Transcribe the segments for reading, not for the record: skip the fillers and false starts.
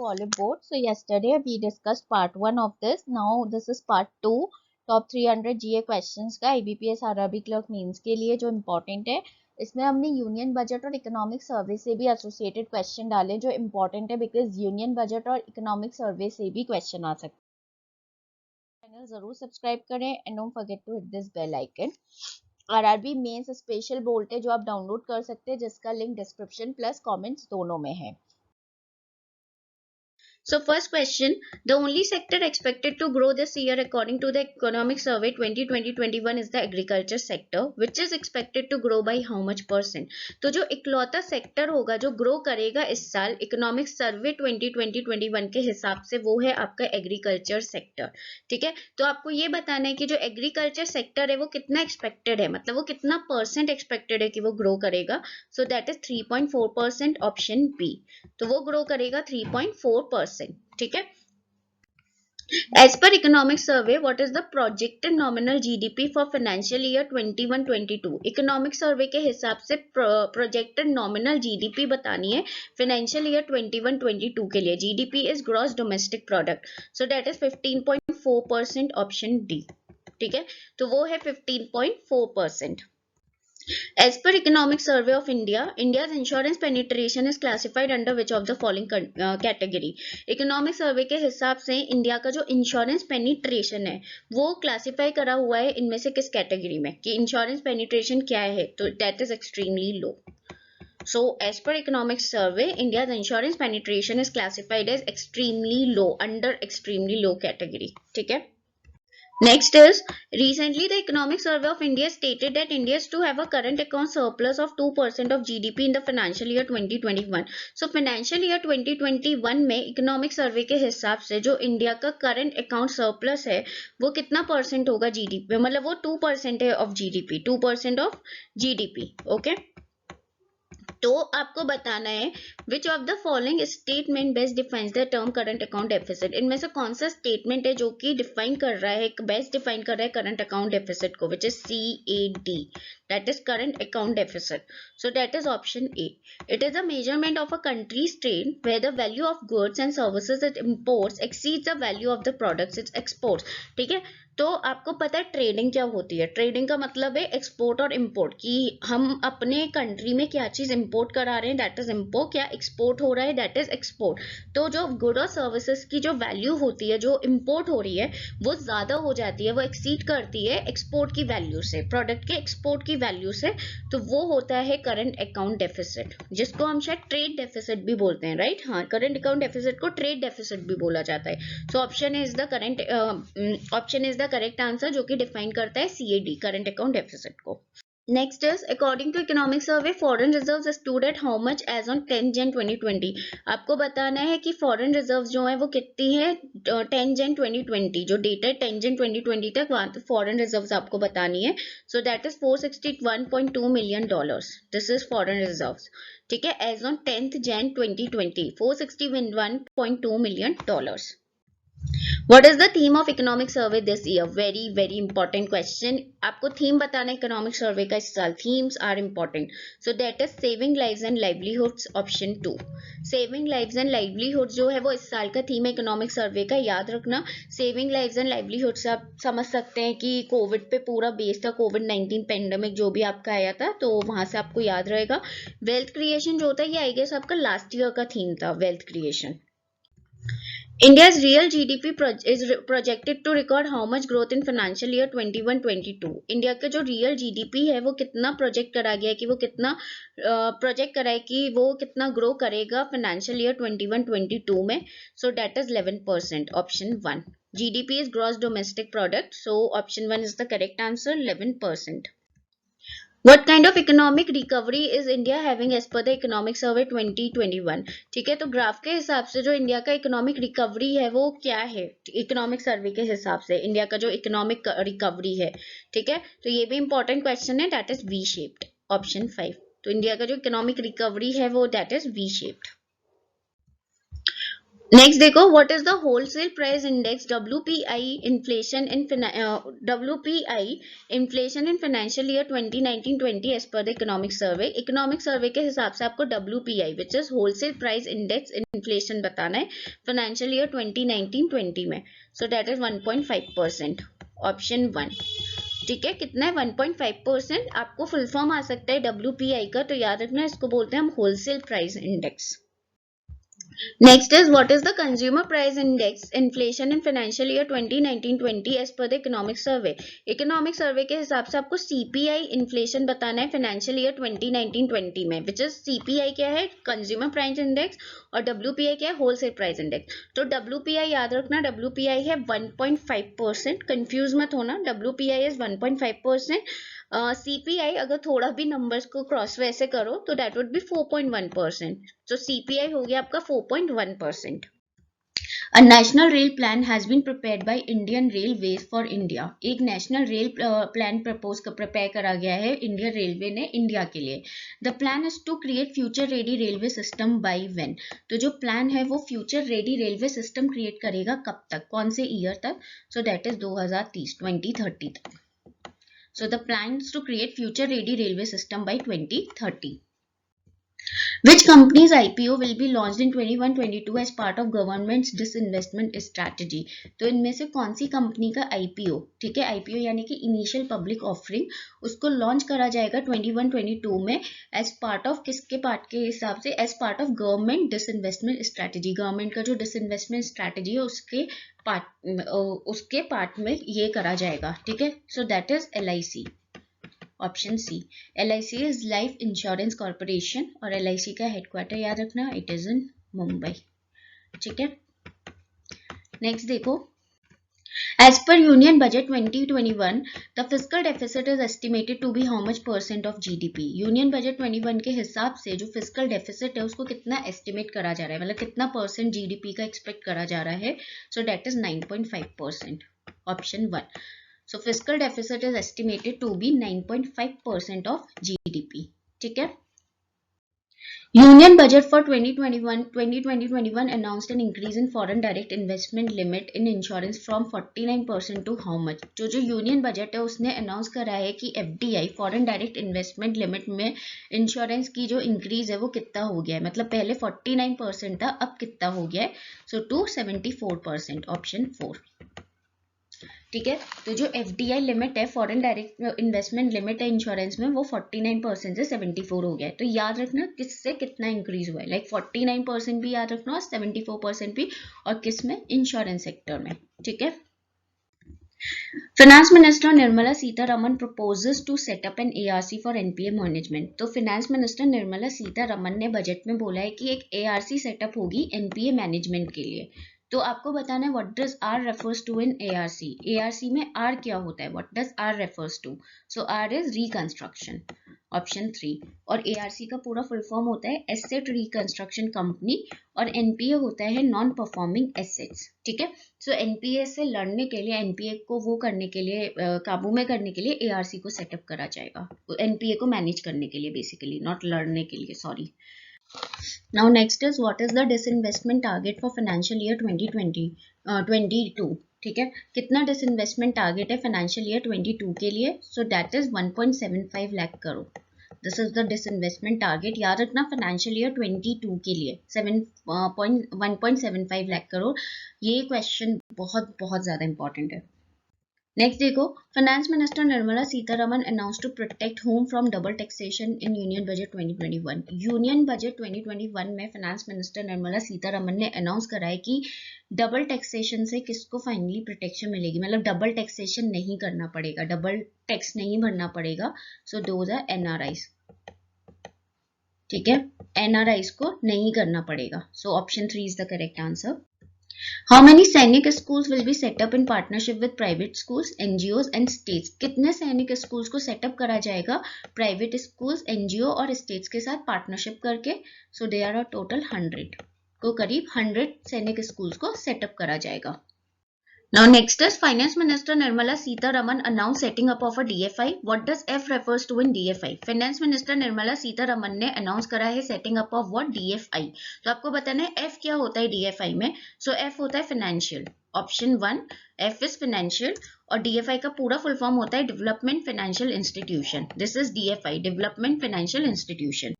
to Olive Board. So yesterday we discussed part 1 of this. Now this is part 2. Top 300 GA questions का IBPS RRB clerk mains के लिए जो important है. इसमें हमने union budget और इकोनॉमिक सर्वे से भी एसोसिएटेड क्वेश्चन डाले जो इम्पोर्टेंट है बिकॉज यूनियन बजट और इकोनॉमिक सर्वे से भी क्वेश्चन आ सकते हैं. चैनल जरूर सब्सक्राइब करें and don't forget to hit this bell icon. RRB mains special bolt है जो आप डाउनलोड कर सकते हैं जिसका लिंक डिस्क्रिप्शन प्लस कमेंट्स दोनों में है. So first question, the only sector expected to grow this year according to the economic survey 2020-21 is the agriculture sector which is expected to grow by how much %. तो जो इकलौता sector होगा जो grow करेगा इस साल इकोनॉमिक सर्वे 2020-21 के हिसाब से वो है आपका एग्रीकल्चर सेक्टर. ठीक है, तो आपको ये बताना है कि जो एग्रीकल्चर सेक्टर है वो कितना एक्सपेक्टेड है, मतलब वो कितना % एक्सपेक्टेड है कि वो ग्रो करेगा. So that is 3.4% option B. तो वो ग्रो करेगा 3.4%. ठीक है. As per economic survey, what is the projected nominal GDP for financial year 21-22? Economic survey के हिसाब से प्रोजेक्टेड नॉमिनल जीडीपी बतानी है फाइनेंशियल ईयर 21-22 के लिए. GDP is gross domestic product, so that is 15.4% option D. ठीक है, तो वो है 15.4%. As per Economic Survey of India, India's insurance penetration is classified under which of the following category? Economic Survey के हिसाब से इंडिया का जो इंश्योरेंस पेनिट्रेशन है वो क्लासिफाई करा हुआ है इनमें से किस कैटेगरी में, कि इंश्योरेंस पेनिट्रेशन क्या है, तो that is extremely low. So as per economic survey, India's insurance penetration is classified as extremely low, under extremely low category. ठीक है. Next is, recently the Economic Survey of India stated that India is to have a current account surplus of 2% of GDP in the financial year 2021. So financial year 2021 में Economic Survey के हिसाब से जो India का current account surplus है वो कितना % होगा GDP, मतलब वो 2% है of GDP, 2% of GDP. Okay. तो आपको बताना है which of the following statement best defines the term current account deficit. इनमें से कौन सा स्टेटमेंट है जो कि डिफाइन कर रहा है, बेस्ट डिफाइन कर रहा है करंट अकाउंट डेफिसिट को, which is CAD, that is current account deficit. So that is option A. It is a measurement of a country's trade where the value of goods and services it imports exceeds the value of the products it exports. ठीक है, तो आपको पता है trading क्या होती है. Trading का मतलब है एक्सपोर्ट और इंपोर्ट, कि हम अपने कंट्री में क्या चीज इंपोर्ट करा रहे हैं दैट इज इंपोर्ट, क्या एक्सपोर्ट हो रहा है दैट इज एक्सपोर्ट. तो जो गुड और सर्विसेज की जो वैल्यू होती है जो इंपोर्ट हो रही है वो ज्यादा हो जाती है, वो एक्सीड करती है एक्सपोर्ट की वैल्यू से, प्रोडक्ट के एक्सपोर्ट की वैल्यू से, तो वो होता है करंट अकाउंट डेफिसिट, जिसको हम शायद ट्रेड डेफिसिट भी बोलते हैं. राइट, हाँ, करंट अकाउंट डेफिसिट को ट्रेड डेफिसिट भी बोला जाता है. So option is the correct answer जो कि डिफाइन करता है CAD, करंट अकाउंट डेफिसिट को. Next is, according to economic survey, foreign reserves stood at how much as on 10 Jan 2020. आपको बताना है कि foreign reserves जो है वो कितनी है 10 Jan 2020, जो डेटा है 10 Jan 2020 तक, वहां तो foreign reserves आपको बतानी है. So that is $461.2 million. This is foreign reserves. ठीक है, as on 10th Jan 2020, $461.2 million. What is the theme of economic survey this year? Very very important question. आपको थीम बताना है इकोनॉमिक सर्वे का इस साल. themes are important. So that is saving lives and livelihoods, option 2. saving lives and livelihoods जो है वो इस साल का थीम है इकोनॉमिक सर्वे का, याद रखना. saving lives and livelihoods आप समझ सकते हैं कि कोविड पे पूरा बेस था, COVID-19 पेंडेमिक जो भी आपका आया था, तो वहां से आपको याद रहेगा. वेल्थ क्रिएशन जो होता है ये आई गेस आपका लास्ट ईयर का थीम था, wealth creation. India's real GDP is projected to record how much growth in financial year 21-22. India का जो रियल GDP है वो कितना प्रोजेक्ट करा गया है कि वो कितना प्रोजेक्ट करा है कि वो कितना ग्रो करेगा फाइनेंशियल ईयर 21-22 में. So that is 11%, option 1. GDP is gross domestic product, so option 1 is the correct answer, 11%. What kind of economic recovery is India having as per the economic survey 2021? ठीक है, तो graph के हिसाब से जो India का economic recovery है वो क्या है, इकोनॉमिक सर्वे के हिसाब से इंडिया का जो इकोनॉमिक रिकवरी है. ठीक है, तो ये भी इंपॉर्टेंट क्वेश्चन है, that is V shaped, option 5. तो इंडिया का जो इकोनॉमिक रिकवरी है वो that is V shaped. Next देखो, what is the wholesale price index WPI inflation in WPI inflation in financial year 2019-20 as per the economic survey. Economic survey के हिसाब से आपको WPI which is wholesale price index inflation बताना है financial year 2019-20 में। So that is 1.5%, option 1। ठीक है, कितना है? 1.5%। आपको फुल फॉर्म आ सकता है डब्ल्यूपीआई का, तो याद रखना इसको बोलते हैं हम wholesale price index. Next is, what is the consumer price index inflation in financial year 2019-20 as per the economic survey। economic survey के हिसाब से आपको CPI inflation बताना है financial year 2019-20 में, which is CPI क्या है? consumer price index, और WPI क्या है? wholesale price index। तो WPI याद रखना, WPI है 1.5%, कंफ्यूज मत होना, WPI is 1.5%। CPI अगर थोड़ा भी नंबर्स को क्रॉस वैसे करो तो दैट वुड बी 4.1%। तो CPI हो गया आपका 4.1%। A national rail plan has been prepared by Indian Railways for India। एक नेशनल रेल प्लान प्रिपेयर करा गया है इंडियन रेलवे ने इंडिया के लिए। The plan is to create future ready railway system by when. तो जो प्लान है वो future ready railway system create करेगा कब तक, कौन से ईयर तक? सो दैट इज 2030 तक। So the plans to create future ready railway system by 2030. Which company's IPO will be launched in 21-22 as part of government's disinvestment strategy। तो इनमें से कौन सी कंपनी का IPO, ठीक है, IPO यानी कि इनिशियल पब्लिक ऑफरिंग, उसको लॉन्च करा जाएगा 21-22 में एज पार्ट ऑफ किसके पार्ट के हिसाब से? As part of government disinvestment strategy. Government का जो डिसइन्वेस्टमेंट स्ट्रैटेजी है उसके पार्ट में ये करा जाएगा। ठीक है, so that is LIC, option C. LIC is life insurance corporation, और LIC का हेडक्वार्टर याद रखना, इट इज इन मुंबई। ठीक है, नेक्स्ट देखो, as per union budget 2021 the fiscal deficit is estimated to be how much % of GDP। Union budget 21 के हिसाब से जो फिस्कल डेफिसिट है उसको कितना एस्टिमेट करा जा रहा है, मतलब कितना % GDP का एक्सपेक्ट करा जा रहा है? So that is 9.5%, option 1। So fiscal deficit is estimated to be 9.5% of GDP. ठीक है, Union budget for 2021 announced an increase in foreign direct investment limit in insurance from 49% to how much। जो union budget है उसने announce करा है कि FDI foreign direct investment limit में insurance की जो इंक्रीज है वो कितना हो गया है, मतलब पहले 49% था, अब कितना हो गया है? सो टू 74%, ऑप्शन 4। ठीक है, तो जो FDI लिमिट है, फॉरेन डायरेक्ट इन्वेस्टमेंट लिमिट है इंश्योरेंस में, वो 49% से 74 हो गया है। तो याद रखना किससे कितना इंक्रीज हुआ है, लाइक 49% भी याद रखना और 74% भी, और किस में? इंश्योरेंस सेक्टर में। ठीक है, finance minister Nirmala Sitharaman proposes to set up an ARC for NPA management. तो फाइनेंस मिनिस्टर निर्मला सीतारमन ने बजट में बोला है कि एक ARC सेटअप होगी NPA मैनेजमेंट के लिए। तो आपको बताना है what does R refers to in ARC। ARC में R क्या होता है, what does R refers to? So R is reconstruction, option 3। और ARC का पूरा फुल फॉर्म होता है एसेट रिकंस्ट्रक्शन कंपनी, और NPA होता है नॉन परफॉर्मिंग एसेट्स। ठीक है, सो NPA से लड़ने के लिए, NPA को वो करने के लिए, काबू में करने के लिए ARC को सेटअप करा जाएगा, NPA को मैनेज करने के लिए, बेसिकली नॉट लड़ने के लिए, sorry. Now next is, what is the disinvestment target for financial year 2022। ठीक है, कितना डिसइन्वेस्टमेंट टारगेट है फाइनेंशियल ईयर 22 के लिए? So that is 1.75 lakh crore. This is the disinvestment target, याद रखना, फाइनेंशियल ईयर 22 के लिए 1.75 लाख करोड़। ये क्वेश्चन बहुत बहुत ज्यादा इंपॉर्टेंट है। नेक्स्ट देखो, finance minister Nirmala Sitharaman announce to protect home from double taxation in union budget 2021। Union budget 2021 में फाइनेंस मिनिस्टर निर्मला सीतारमन ने अनाउंस करा है कि डबल टैक्सेशन से किसको फाइनली प्रोटेक्शन मिलेगी, मतलब डबल टैक्सेशन नहीं करना पड़ेगा, डबल टैक्स नहीं भरना पड़ेगा। So those are NRIs। ठीक है, NRIs को नहीं करना पड़ेगा। So option 3 is the correct answer. How many सैनिक schools will be set up in partnership with private schools, NGOs and states। कितने सैनिक schools को सेटअप करा जाएगा प्राइवेट schools, NGO और states के साथ पार्टनरशिप करके? So there are total 100 को, करीब 100 सैनिक schools को सेटअप करा जाएगा। Now next is Finance Minister Nirmala Sitharaman announced setting up of a DFI. What does F refers to in DFI? Finance Minister Nirmala Sitharaman ने announce करा है setting up of what DFI. तो आपको बताना है F क्या होता है DFI में. So F होता है financial. Option 1 F is financial और DFI का पूरा फुल फॉर्म होता है development financial institution. This is DFI, development financial institution.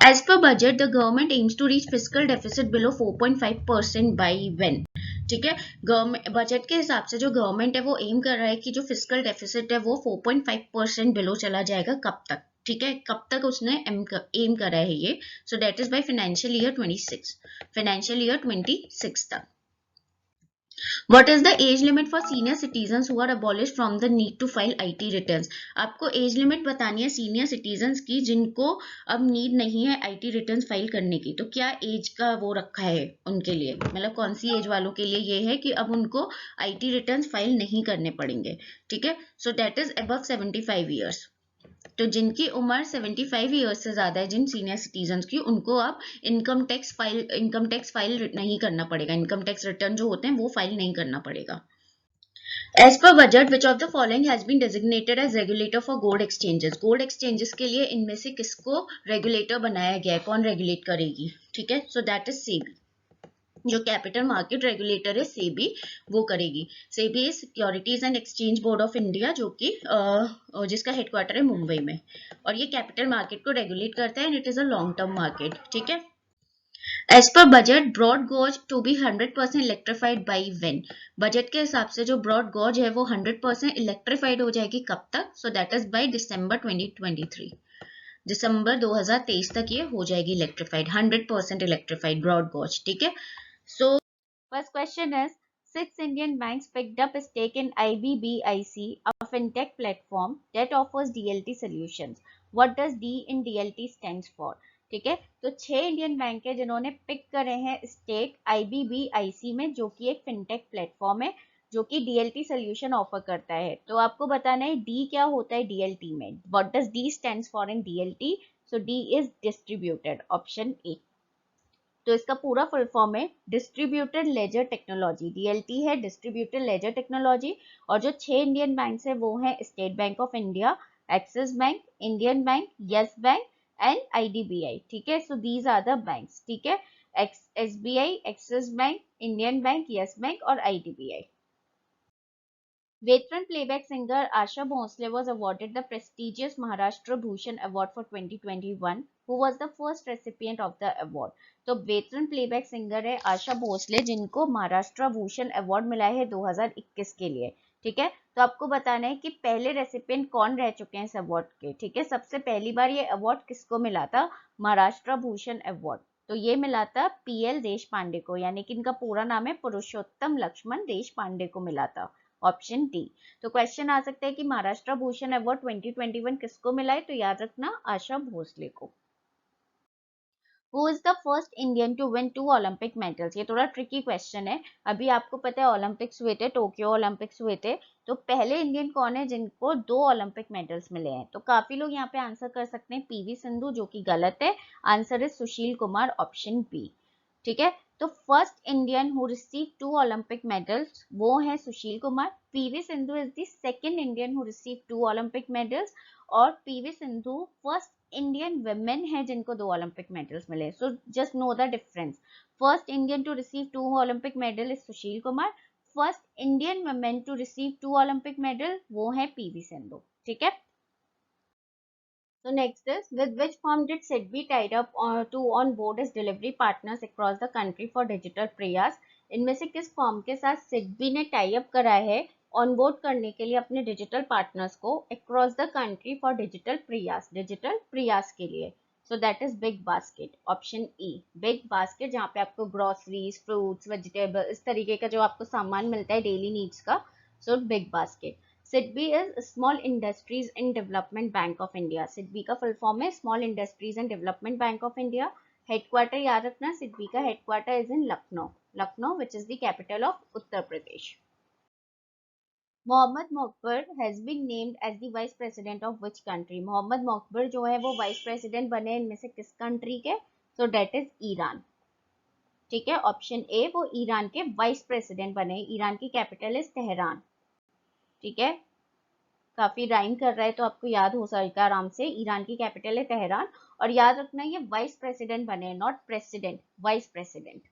As per budget, the government aims to reach fiscal deficit below 4.5% by when? ठीक है, government budget के हिसाब से जो गवर्नमेंट है वो एम कर रहा है कि जो फिजिकल डेफिसिट है वो 4.5% बिलो चला जाएगा. कब तक? ठीक है, कब तक उसने एम करा है ये. सो that is by financial year 26, financial year 26 तक. What is the age limit for senior citizens who are abolished from the need to file IT returns? आपको एज लिमिट बतानी है सीनियर सिटीजन्स की जिनको अब नीड नहीं है IT रिटर्न्स फाइल करने की. तो क्या एज का वो रखा है उनके लिए, मतलब कौन सी एज वालों के लिए ये है कि अब उनको IT रिटर्न्स फाइल नहीं करने पड़ेंगे. ठीक है, so that is above 75 years. तो जिनकी उम्र 75 ईयर्स से ज्यादा है, जिन सीनियर सिटीजन्स की, उनको आप इनकम टैक्स फाइल नहीं करना पड़ेगा. इनकम टैक्स रिटर्न जो होते हैं वो फाइल नहीं करना पड़ेगा. As per budget, which of the following has been designated as regulator for gold exchanges? Gold exchanges के लिए इनमें से किसको रेगुलेटर बनाया गया है, कौन रेगुलेट करेगी? ठीक है, सो दैट इज सेबी. जो कैपिटल मार्केट रेगुलेटर है सेबी, वो करेगी. SEBI securities and exchange board of India, जो कि जिसका हेडक्वार्टर है मुंबई में, और ये कैपिटल मार्केट को रेगुलेट करता है and it is a long term market. ठीक है. As per budget, broad gauge to be 100% electrified by when? Budget के हिसाब से जो ब्रॉड गॉज है वो 100% इलेक्ट्रीफाइड हो जाएगी कब तक? So that is by December 2023. दिसंबर 2023 तक ये हो जाएगी इलेक्ट्रीफाइड, 100% इलेक्ट्रीफाइड ब्रॉड गॉज. ठीक है. So first question is, 6 Indian banks picked up a stake in IBBIC, a fintech platform that offers DLT solutions. What does D in DLT stands for? ठीक है, तो 6 Indian bank है जिन्होंने pick करे हैं stake IBBIC में, जो कि एक फिनटेक प्लेटफॉर्म है जो कि DLT सोल्यूशन ऑफर करता है. तो आपको बताना है D क्या होता है DLT में. What does D stands for in DLT? So D is distributed, option A. तो इसका पूरा फुल फॉर्म है डिस्ट्रीब्यूटेड लेजर टेक्नोलॉजी. DLT है डिस्ट्रीब्यूटेड लेजर टेक्नोलॉजी. और जो 6 इंडियन बैंक है वो है State Bank of India, Axis Bank, Indian Bank, Yes Bank and IDBI. ठीक है, so these are the banks. ठीक है, SBI, Axis Bank, Indian Bank, Yes Bank और IDBI. Veteran playback singer Asha Bhosle was awarded the prestigious Maharashtra Bhushan Award for 2021. Who was the first recipient of the award? तो veteran playback singer है आशा भोसले, जिनको Maharashtra Bhushan award मिला है 2021 के लिए. ठीक है, तो आपको बताना है कि पहले रेसिपिएंट कौन रह चुके हैं इस अवार्ड के. ठीक है, सबसे पहली बार ये अवार्ड किसको मिला था? महाराष्ट्र भूषण अवार्ड. तो ये मिला था PL देश पांडे को, यानी कि इनका पूरा नाम है पुरुषोत्तम लक्ष्मण देश पांडे को मिला था. Option D. तो क्वेश्चन आ सकता है कि महाराष्ट्र भूषण अवार्ड 2021 किसको मिला है? तो याद रखना आशा भोसले को. Who is the first Indian to win 2 Olympic medals? ये थोड़ा ट्रिकी क्वेश्चन है. अभी आपको पता है ओलंपिक्स हुए थे, टोक्यो ओलंपिक्स हुए थे, तो पहले इंडियन कौन है जिनको 2 ओलंपिक मेडल्स मिले हैं? तो काफी लोग यहाँ पे आंसर कर सकते हैं PV सिंधु, जो कि गलत है. आंसर है सुशील कुमार, ऑप्शन बी. ठीक है, तो first Indian who receive 2 Olympic medals वो है Sushil Kumar. PV Sindhu is the second Indian who receive 2 Olympic medals, और PV Sindhu first Indian women है जिनको 2 ओलंपिक मेडल्स मिले. So just know the difference. First Indian to receive 2 Olympic medal is Sushil Kumar. First Indian women to receive 2 Olympic medal वो है PV Sindhu. ठीक है. So next is, with which firm did SIDBI tied up to onboard as delivery partners across the country for digital प्रयास? इनमें से किस firm के साथ SIDBI ने टाई अप करा है ऑनबोर्ड करने के लिए अपने डिजिटल पार्टनर्स को across the country for digital प्रयास के लिए? So that is big basket, option E. Big basket, जहाँ पे आपको ग्रोसरीज, फ्रूट्स, वेजिटेबल, इस तरीके का जो आपको सामान मिलता है डेली नीड्स का. So big basket. SIDBI is Small Industries and Development Bank of India. SIDBI का फुल फॉर्म है Small Industries and Development Bank of India. Headquarter याद रखना, SIDBI का headquarter is in Lucknow which is the capital of Uttar Pradesh. Mohammad Mokhber has been named as the vice president of which country? Mohammad Mokhber जो है वो vice president बने इनमें से किस कंट्री के? सो दैट इज ईरान. ठीक है, ऑप्शन ए वो ईरान के वाइस प्रेसिडेंट बने, ईरान की कैपिटल इज तेहरान। ठीक है, काफी राइम कर रहा है तो आपको याद हो जाएगा आराम से, ईरान की कैपिटल है तेहरान। और याद रखना ये वाइस प्रेसिडेंट बने, not president, vice president.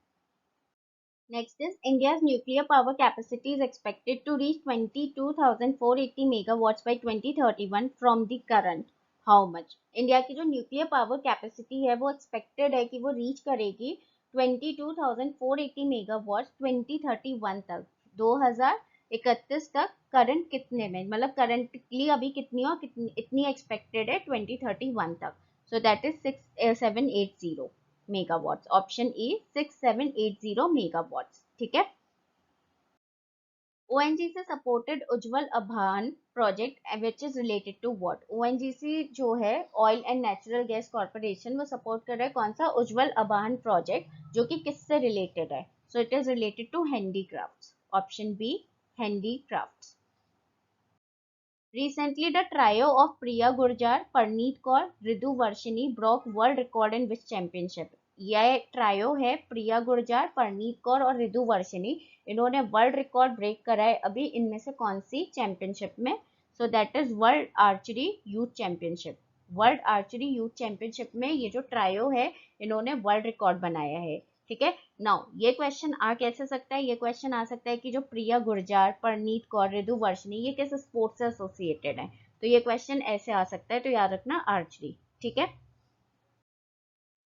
Next is India's nuclear power capacity is expected to reach 22,480 megawatts by 2031 from the current how much? India की जो न्यूक्लियर पावर कैपेसिटी है वो एक्सपेक्टेड है कि वो रीच करेगी 22,480 मेगावाट्स 2031 तक, 2031 तक। करंट कितने में, मतलब करंटली अभी कितनी और कितनी इतनी एक्सपेक्टेड है 2031 तक। So that is 6780 megawatts. Option A 6780 megawatts. ठीक है, ONGC supported Ujjwal Abhiyan project which is related to what? ONGC जो है oil and natural gas corporation, वो सपोर्ट कर रहा है कौन सा? उज्जवल अभियान प्रोजेक्ट, जो कि किससे रिलेटेड है? So it is related to handicrafts. Option B handicrafts. Recently, the trio of Priya Gurjar, Parneet Kaur, Ritu Varshini broke world record in which championship? यह ट्रायो है प्रिया गुर्जार, परनीत कौर और रितु वर्षिनी, इन्होंने वर्ल्ड रिकॉर्ड ब्रेक करा है अभी इनमें से कौन सी चैंपियनशिप में? So that is world archery youth championship. World archery youth championship में ये जो ट्रायो है इन्होंने वर्ल्ड रिकॉर्ड बनाया है। ठीक है, नाउ ये क्वेश्चन आ कैसे सकता है? ये क्वेश्चन आ सकता है कि जो प्रिया गुर्जार, परनीत कौर, रितु वर्षिनी ये किस स्पोर्ट्स से एसोसिएटेड है? तो ये क्वेश्चन ऐसे आ सकता है, तो याद रखना आर्चरी। ठीक है,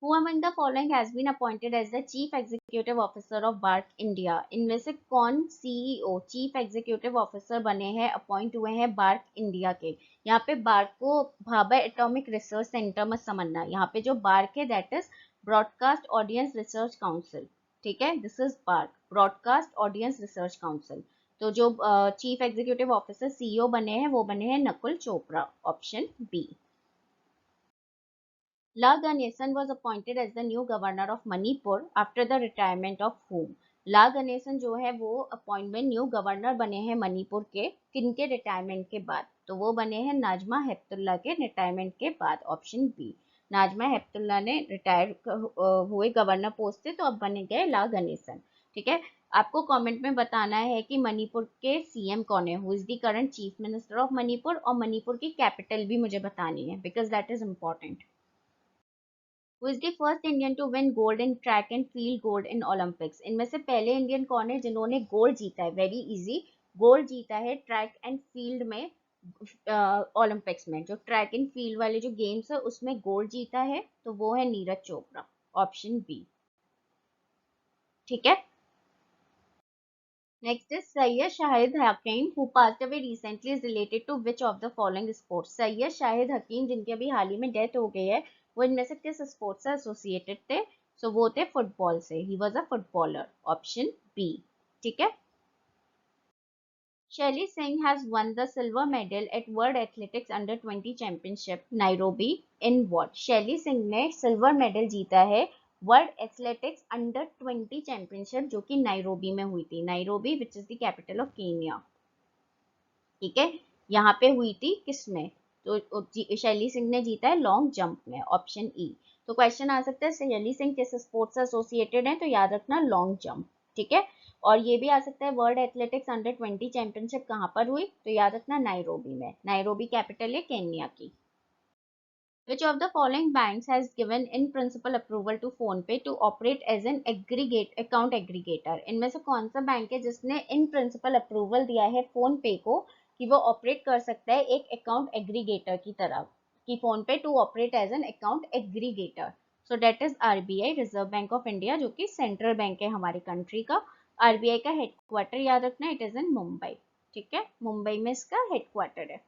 Who among the following has been appointed as the Chief Executive Officer of BARC India? इनमें से कौन सीईओ, चीफ एग्जीक्यूटिव ऑफिसर बने हैं, अपॉइंट हुए हैं बार्क इंडिया के? यहाँ पे बार्क को भाभा एटॉमिक रिसर्च सेंटर मत समझना, यहाँ पे जो बार्क है that is broadcast audience research council. ठीक है, this is BARC, broadcast audience research council. तो जो चीफ एग्जीक्यूटिव ऑफिसर सीईओ बने हैं वो बने हैं Nakul Chopra. Option B. La Ganesan was appointed as the new governor of Manipur after the retirement of whom? ला गणेशन जो है वो अपॉइंटमेंट न्यू गवर्नर बने हैं मणिपुर के, किनके रिटायरमेंट के बाद? तो वो बने हैं नाजमा हेपतुल्ला के रिटायरमेंट के बाद। ऑप्शन बी, नाजमा हेपतुल्ला ने रिटायर हुए गवर्नर पोस्ट से, तो अब बने गए ला गणेशन। ठीक है, आपको कमेंट में बताना है कि मणिपुर के सीएम कौन है, who is the current chief minister of Manipur, और मणिपुर की कैपिटल भी मुझे बतानी है because that is important. Who is the first Indian to win gold in track and field gold in Olympics? इनमें से पहले इंडियन कौन है जिन्होंने गोल्ड जीता है? वेरी इजी, गोल्ड जीता है ट्रैक एंड फील्ड में, ओलंपिक्स में जो ट्रैक एंड फील्ड वाले जो गेम्स है उसमें गोल्ड जीता है, तो वो है नीरज चोपड़ा। Option B. ठीक है, next is Syed Shahid Hakim who passed away recently is related to which of the following sports? Syed Shahid Hakim जिनकी अभी हाल ही में डेथ हो गई है, वो इनमें से किस स्पोर्ट्स से एसोसिएटेड थे? सो वो थे फुटबॉल से, he was a footballer. Option B. ठीक है, Shelly Singh has won the silver medal at World Athletics Under 20 Championship Nairobi in what? Shelly Singh ने सिल्वर मेडल जीता है वर्ल्ड एथलेटिक्स अंडर 20 चैंपियनशिप जो कि नाइरोबी में हुई थी, Nairobi which is the capital of Kenya. ठीक है, यहाँ पे हुई थी किसमें? तो शैली सिंह ने जीता है लॉन्ग जंप में। Option E. तो क्वेश्चन आ सकता है शैली सिंह किस स्पोर्ट्स से एसोसिएटेड है, तो याद रखना लॉन्ग जंप। ठीक है, और ये भी आ सकता है वर्ल्ड एथलेटिक्स अंडर 20 चैंपियनशिप कहाँ पर हुई, तो याद रखना नाइरोबी में, नाइरोबी कैपिटल है केन्या की। Which of the following banks has given in principle approval to PhonePe to operate as an account aggregator? इनमें से कौन सा बैंक है जिसने in principle approval दिया है PhonePe को कि वो ऑपरेट कर सकता है एक अकाउंट एग्रीगेटर की तरह, कि PhonePe to operate as an account aggregator? So that is RBI, reserve bank of India, जो कि सेंट्रल बैंक है हमारी कंट्री का। RBI का हेडक्वार्टर याद रखना, इट इज इन मुंबई। ठीक है, मुंबई में इसका हेडक्वार्टर है।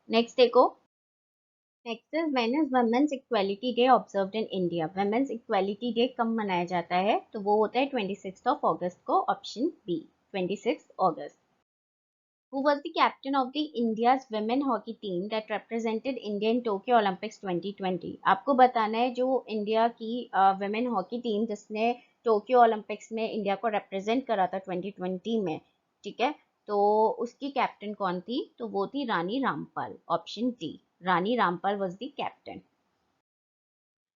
नेक्स्ट देखो, next is when is women's equality day observed in India? Women's equality day कब मनाया जाता है, तो वो होता है 26 अगस्त को। ऑप्शन बी 26 अगस्त। Who was the captain of the India's women hockey team that represented India in Tokyo Olympics 2020? आपको बताना है जो इंडिया की women hockey टीम जिसने टोक्यो ओलंपिक्स में इंडिया को रिप्रेजेंट करा था 2020 में। ठीक है, तो उसकी कैप्टन कौन थी, तो वो थी Rani Rampal. Option D, Rani Rampal was the captain.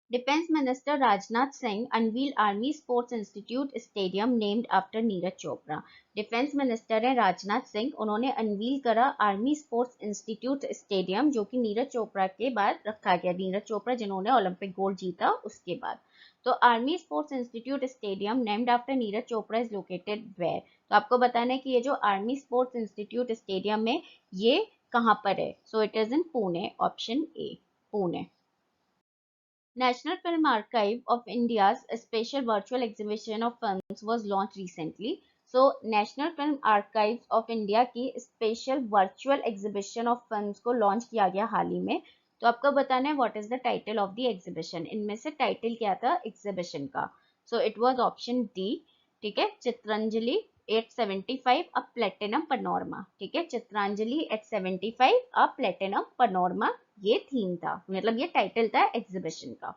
Defense Minister Rajnath Singh unveiled Army Sports Institute Stadium named after Neeraj Chopra. Defence minister है राजनाथ सिंह, उन्होंने अनवील करा आर्मी स्पोर्ट्स इंस्टीट्यूट स्टेडियम जो कि नीरज चोपड़ा के बाद रखा गया. नीरज चोपड़ा जिन्होंने ओलंपिक गोल्ड जीता उसके बाद. तो army sports institute stadium named after Neeraj Chopra is located where. तो आपको बताना है कि ये जो आर्मी स्पोर्ट्स इंस्टीट्यूट स्टेडियम है ये कहाँ पर है. So it is in Pune. Option A, Pune. National Film Archive of India's special virtual exhibition of films was launched recently. So, National Film Archives of India की special virtual exhibition of films को launch किया गया हाल ही में. तो आपको बताना है what is the title of the exhibition. इनमें से title क्या था exhibition का. So, it was option D. ठीक है, Chitranjali at 75 a platinum panorama. ठीक है, Chitranjali at 75 a platinum panorama. ये थीम था, मतलब ये टाइटल था एग्जीबिशन का.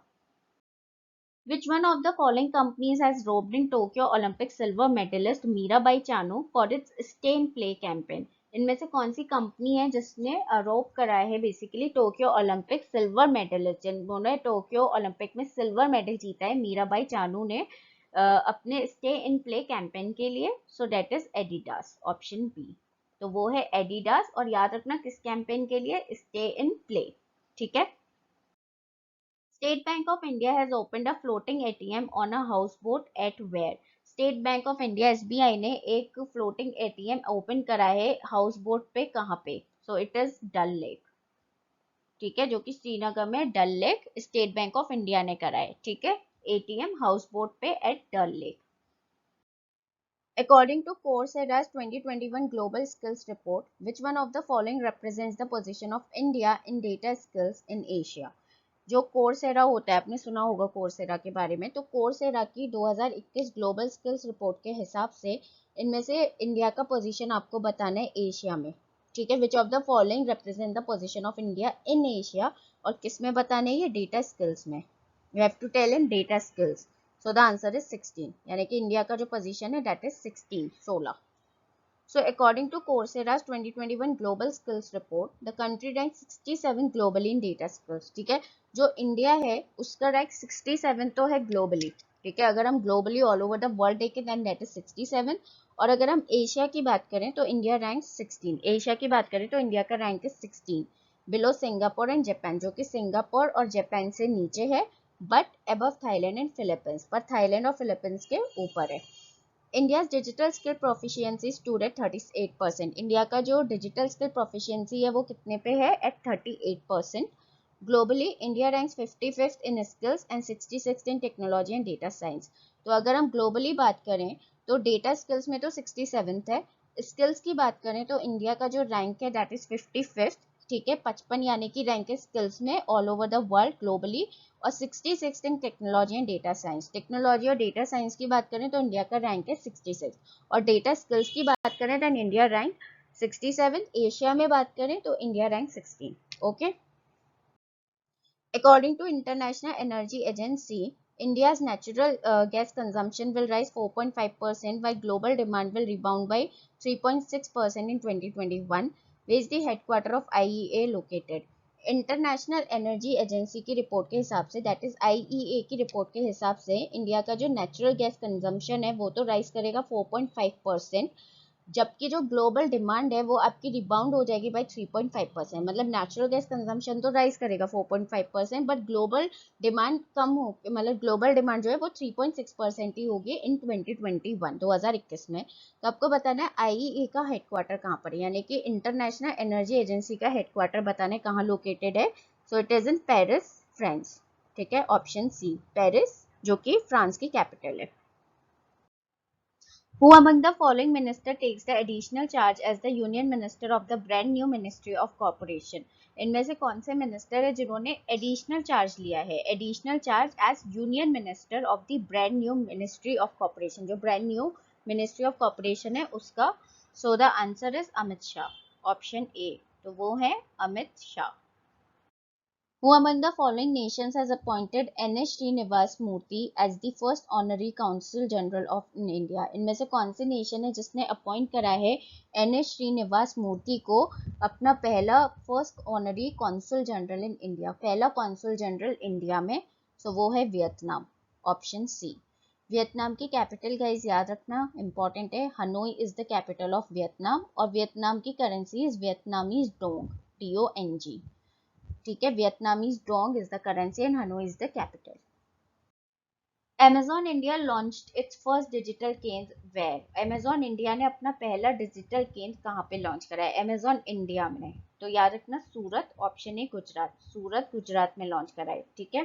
Which one of the following companies has robbed in Tokyo Olympic silver medalist Mirabai Chanu for its Stay in Play campaign? इनमें से कौन सी कंपनी है जिसने रोप कराया है basically Tokyo Olympic silver medallist, जिन्होंने टोक्यो ओलंपिक में सिल्वर मेडल जीता है, मीराबाई चानू ने अपने स्टे इन प्ले कैंपेन के लिए. So that is Adidas. Option B. तो वो है एडिडास. और याद रखना किस कैंपेन के लिए, स्टे इन प्ले. ठीक है. State Bank of India has opened a floating ATM on a houseboat at where? State Bank of India SBI ने एक floating ATM open करा है houseboat पे, कहाँ पे? So it is Dal lake. ठीक है, जो कि श्रीनगर में Dal lake State Bank of India ने करा है. ठीक है, ATM हाउसबोट पे at Dal lake. According to Coursera's 2021 Global Skills Report, which one of the following represents the position of India in data skills in Asia? जो कोर्सेरा होता है, आपने सुना होगा कोर्सेरा के बारे में. तो कोर्सेरा की 2021 ग्लोबल स्किल्स रिपोर्ट के हिसाब से इनमें से इंडिया का पोजीशन आपको बताना है एशिया में. ठीक है, which of the following represent the position of India in Asia. और किस में बताना है ये, डेटा स्किल्स में. You have to tell in data skills. So the answer is 16, यानी कि इंडिया का जो पोजीशन है that is 16. So according to Coursera's 2021 Global Skills Report, the country ranks 67 globally in data skills. ठीक है, जो इंडिया है उसका रैंक 67 तो है ग्लोबली. ठीक है, अगर हम globally all over the world देखें देन दैट इज 67. और अगर हम एशिया की बात करें तो इंडिया रैंक 16. एशिया की बात करें तो इंडिया का rank is 16 below Singapore and Japan, जो कि सिंगापुर और जापान से नीचे है, but above Thailand and Philippines, पर थाईलैंड और फिलीपींस के ऊपर है. India's digital skill proficiency stood at 38%. India का जो डिजिटल स्किल प्रोफिशिएंसी है वो कितने पे है, at 38%. Globally India ranks 55th in skills and 66th in technology and data science. तो अगर हम ग्लोबली बात करें तो डेटा स्किल्स में तो 67th है. स्किल्स की बात करें तो इंडिया का जो रैंक है दैट इज 55th. ठीक है, 55 यानी कि रैंक है स्किल्स में all over the world globally. और 66 in technology and data science. Technology और डेटा साइंस की बात करें तो इंडिया का रैंक है 66. और डेटा स्किल्स की बात करें तो इंडिया रैंक 67. एशिया में बात करें तो India rank 16. Okay. According to International Energy Agency, India's natural gas consumption will rise 4.5% while global demand will rebound by 3.6% in 2021. Where is the headquarter of IEA located? International energy agency की report के हिसाब से, that is IEA की report के हिसाब से, India का जो नेचुरल गैस कंजम्पशन है वो तो राइज करेगा 4.5%, जबकि जो ग्लोबल डिमांड है वो आपकी रिबाउंड हो जाएगी बाय 3.5%. मतलब नेचुरल गैस कंजम्पशन तो राइज करेगा 4.5%, बट ग्लोबल डिमांड कम हो, मतलब ग्लोबल डिमांड जो है वो 3.6% ही होगी इन 2021 में. तो आपको बताना है आईईए का हेडक्वार्टर कहाँ पर है, यानी कि इंटरनेशनल एनर्जी एजेंसी का हेडक्वार्टर बताना है कहाँ लोकेटेड है. So it is in Paris, France. ठीक है, ऑप्शन सी पेरिस, जो कि फ्रांस की कैपिटल है. Who among the following minister takes the additional charge as the union minister of the brand new Ministry of Corporation? इनमें से कौन से मिनिस्टर है जिन्होंने एडिशनल चार्ज लिया है, additional charge as union minister of the brand new ministry of corporation, जो brand new ministry of corporation है उसका. So the answer is Amit Shah. Option A. तो वो है Amit Shah. Who among the following nations has appointed N.S. Srinivas Murthy as the first honorary consul general of India? इनमें से कौन सी nation है जिसने अपॉइंट करा है एन.एस. श्रीनिवास मूर्ति को अपना पहला first honorary consul general in India, पहला कॉन्सुल जनरल इंडिया में? सो वो है वियतनाम, ऑप्शन सी। वियतनाम की कैपिटल गाइस याद रखना इंपॉर्टेंट है, Hanoi is the capital of Vietnam और वियतनाम की currency is Vietnamese dong, DONG। ठीक है, Vietnamese dong is the currency and Hanoi is the capital. Amazon India launched its first digital केंद्र where? Amazon India ने अपना पहला digital केंद्र कहाँ पे लॉन्च करा है? Amazon India में, तो याद रखना सूरत, ऑप्शन ए गुजरात, सूरत गुजरात में लॉन्च करा है। ठीक है,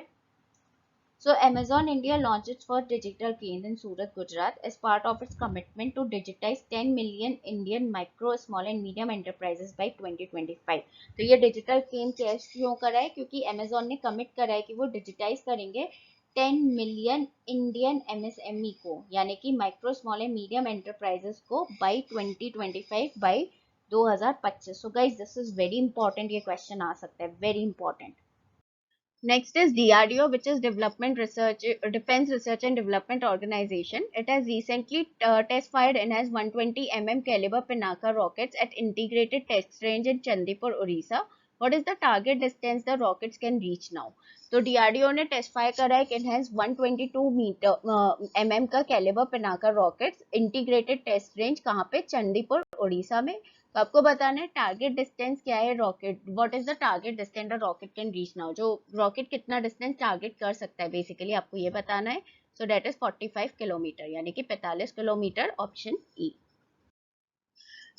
so Amazon India launched its first digital केंद्र in Surat, Gujarat as part of its commitment to digitize 10 million Indian micro, small and medium enterprises by 2025। तो ये डिजिटल केंद्र क्यों करा है? क्योंकि Amazon ने कमिट करा है कि वो डिजिटाइज करेंगे 10 मिलियन इंडियन MSME को, यानी कि micro small and medium enterprises को by 2025, by 2025। So guys this is very important, ये क्वेश्चन आ सकता है, very important. Next is DRDO, which is Development Research, Defense Research and Development Organization. It has recently test fired and has 120 caliber Pinaka rockets at integrated test range in Chandipur, Orissa. What is the target distance the rockets can reach now? तो DRDO ने test fire करा है कि it has 122 mm का calibre Pinaka rockets, integrated test range कहाँ पे? चंडीपुर, उड़ीसा में। तो आपको बताना है टारगेट डिस्टेंस क्या है rocket, what is the target distance the rocket can reach now, जो रॉकेट कितना डिस्टेंस टारगेट कर सकता है बेसिकली आपको ये बताना है। सो दैट इज 45 किलोमीटर, यानी कि 45 kilometre, option E.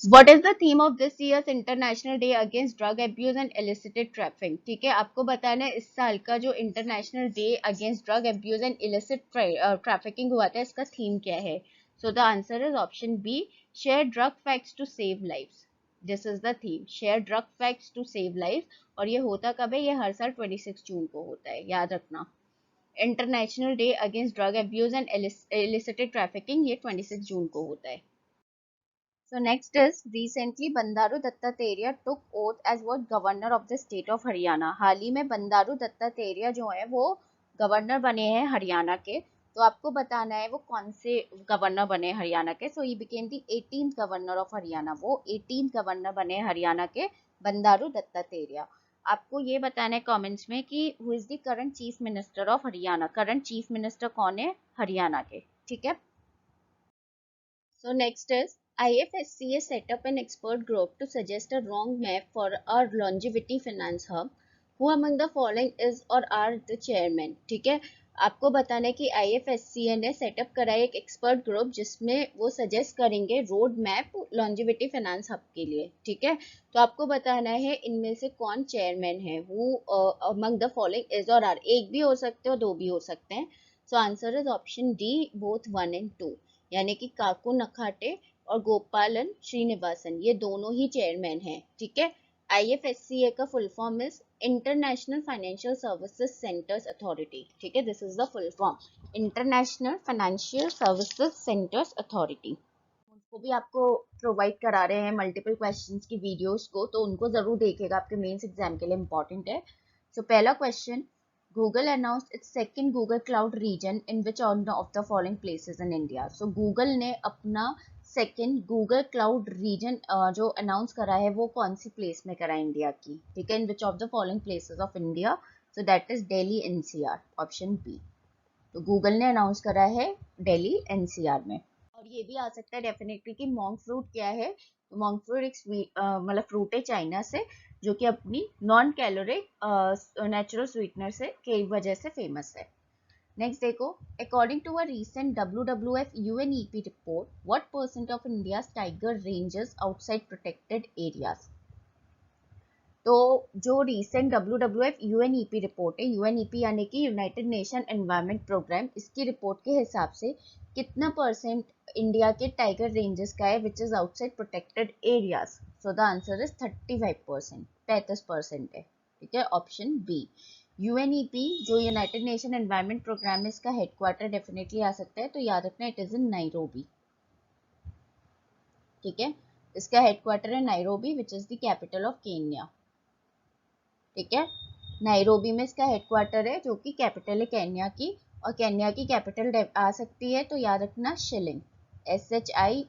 What is the theme of this year's International Day Against Drug Abuse and Illicit Trafficking? ठीक है, आपको बताना है इस साल का जो international day against drug abuse and illicit trafficking हुआ था, इसका थीम क्या है? So the answer is option B, share drug facts to save lives. This is the theme, share drug facts to save lives. और ये होता कब है? ये हर साल 26 जून को होता है, याद रखना। International day against drug abuse and illicited trafficking ये 26 जून को होता है। So next is recently Bandaru Dattatraya took oath as what governor of the state of Haryana। हाल ही में बंदारू दत्तात्रेय जो है वो गवर्नर बने हैं हरियाणा के। तो आपको बताना है वो कौन से गवर्नर बने हरियाणा के। So he became the 18th governor of Haryana, वो 18th गवर्नर बने हरियाणा के बंदारू दत्तात्रेय। आपको ये बताना है कमेंट्स में कि who is the current chief minister of Haryana, current chief minister कौन है हरियाणा के। ठीक है, so next is IFSCA set up an expert group to suggest a wrong map for our longevity finance hub. Who among the following is or are the chairman? ठीक है, आपको बताना है कि IFSCA ने सेटअप करा है एक एक्सपर्ट ग्रुप जिसमें वो सजेस्ट करेंगे road map longevity finance hub के लिए। ठीक है, तो आपको बताना है इनमें से कौन चेयरमैन है। वो अमंग द फॉलोइंग इज और आर, एक भी हो सकते हो, दो भी हो सकते हैं। So answer is option D, both 1 and 2, यानी कि काकू नखाटे और गोपालन श्रीनिवासन, ये दोनों ही चेयरमैन हैं। ठीक है, IFSCA का full form is international financial services centres authority. ठीक है, this is the full form, international financial services centres authority. उनको भी आपको प्रोवाइड करा रहे हैं मल्टीपल क्वेश्चंस की वीडियोस को, तो उनको जरूर देखिएगा, आपके मेंस एग्जाम के लिए इंपॉर्टेंट है। सो पहला question, Google announced its second Google Cloud region in which of the following places in India? So Google ने अपना सेकेंड गूगल क्लाउड रीजन जो अनाउंस करा है वो कौन सी प्लेस में करा है इंडिया की? ठीक है, in which of the following places of India? So that is Delhi NCR, option B. तो गूगल ने अनाउंस करा है दिल्ली NCR में। और ये भी आ सकता है डेफिनेटली कि मॉन्क फ्रूट क्या है? तो मॉन्क फ्रूट एक मतलब फ्रूट है चाइना से, जो कि अपनी नॉन कैलोरिक नेचुरल स्वीटनर से की वजह से फेमस है। नेक्स्ट देखो, according to a recent WWF UNEP report, what percent of India's tiger ranges outside protected areas? तो जो रिसेंट WWF UNEP रिपोर्ट है, UNEP यानी कि यूनाइटेड नेशन एनवायरनमेंट प्रोग्राम, इसकी रिपोर्ट के हिसाब से कितना परसेंट इंडिया के टाइगर रेंजेस का है which is outside protected areas? So the answer is 35%, 35% है। ठीक है, ऑप्शन बी। UNEP जो यूनाइटेड नेशन एनवायरनमेंट प्रोग्राम है, इसका हेडक्वार्टर डेफिनेटली आ सकता है, तो याद रखना इट इज इन नाइरोबी। ठीक है, इसका हेडक्वार्टर है Nairobi which is the capital of Kenya. ठीक है, नाइरोबी में इसका हेडक्वार्टर है जो कि कैपिटल है केन्या की, और केन्या की कैपिटल आ सकती है, तो याद रखना shilling, SHILING,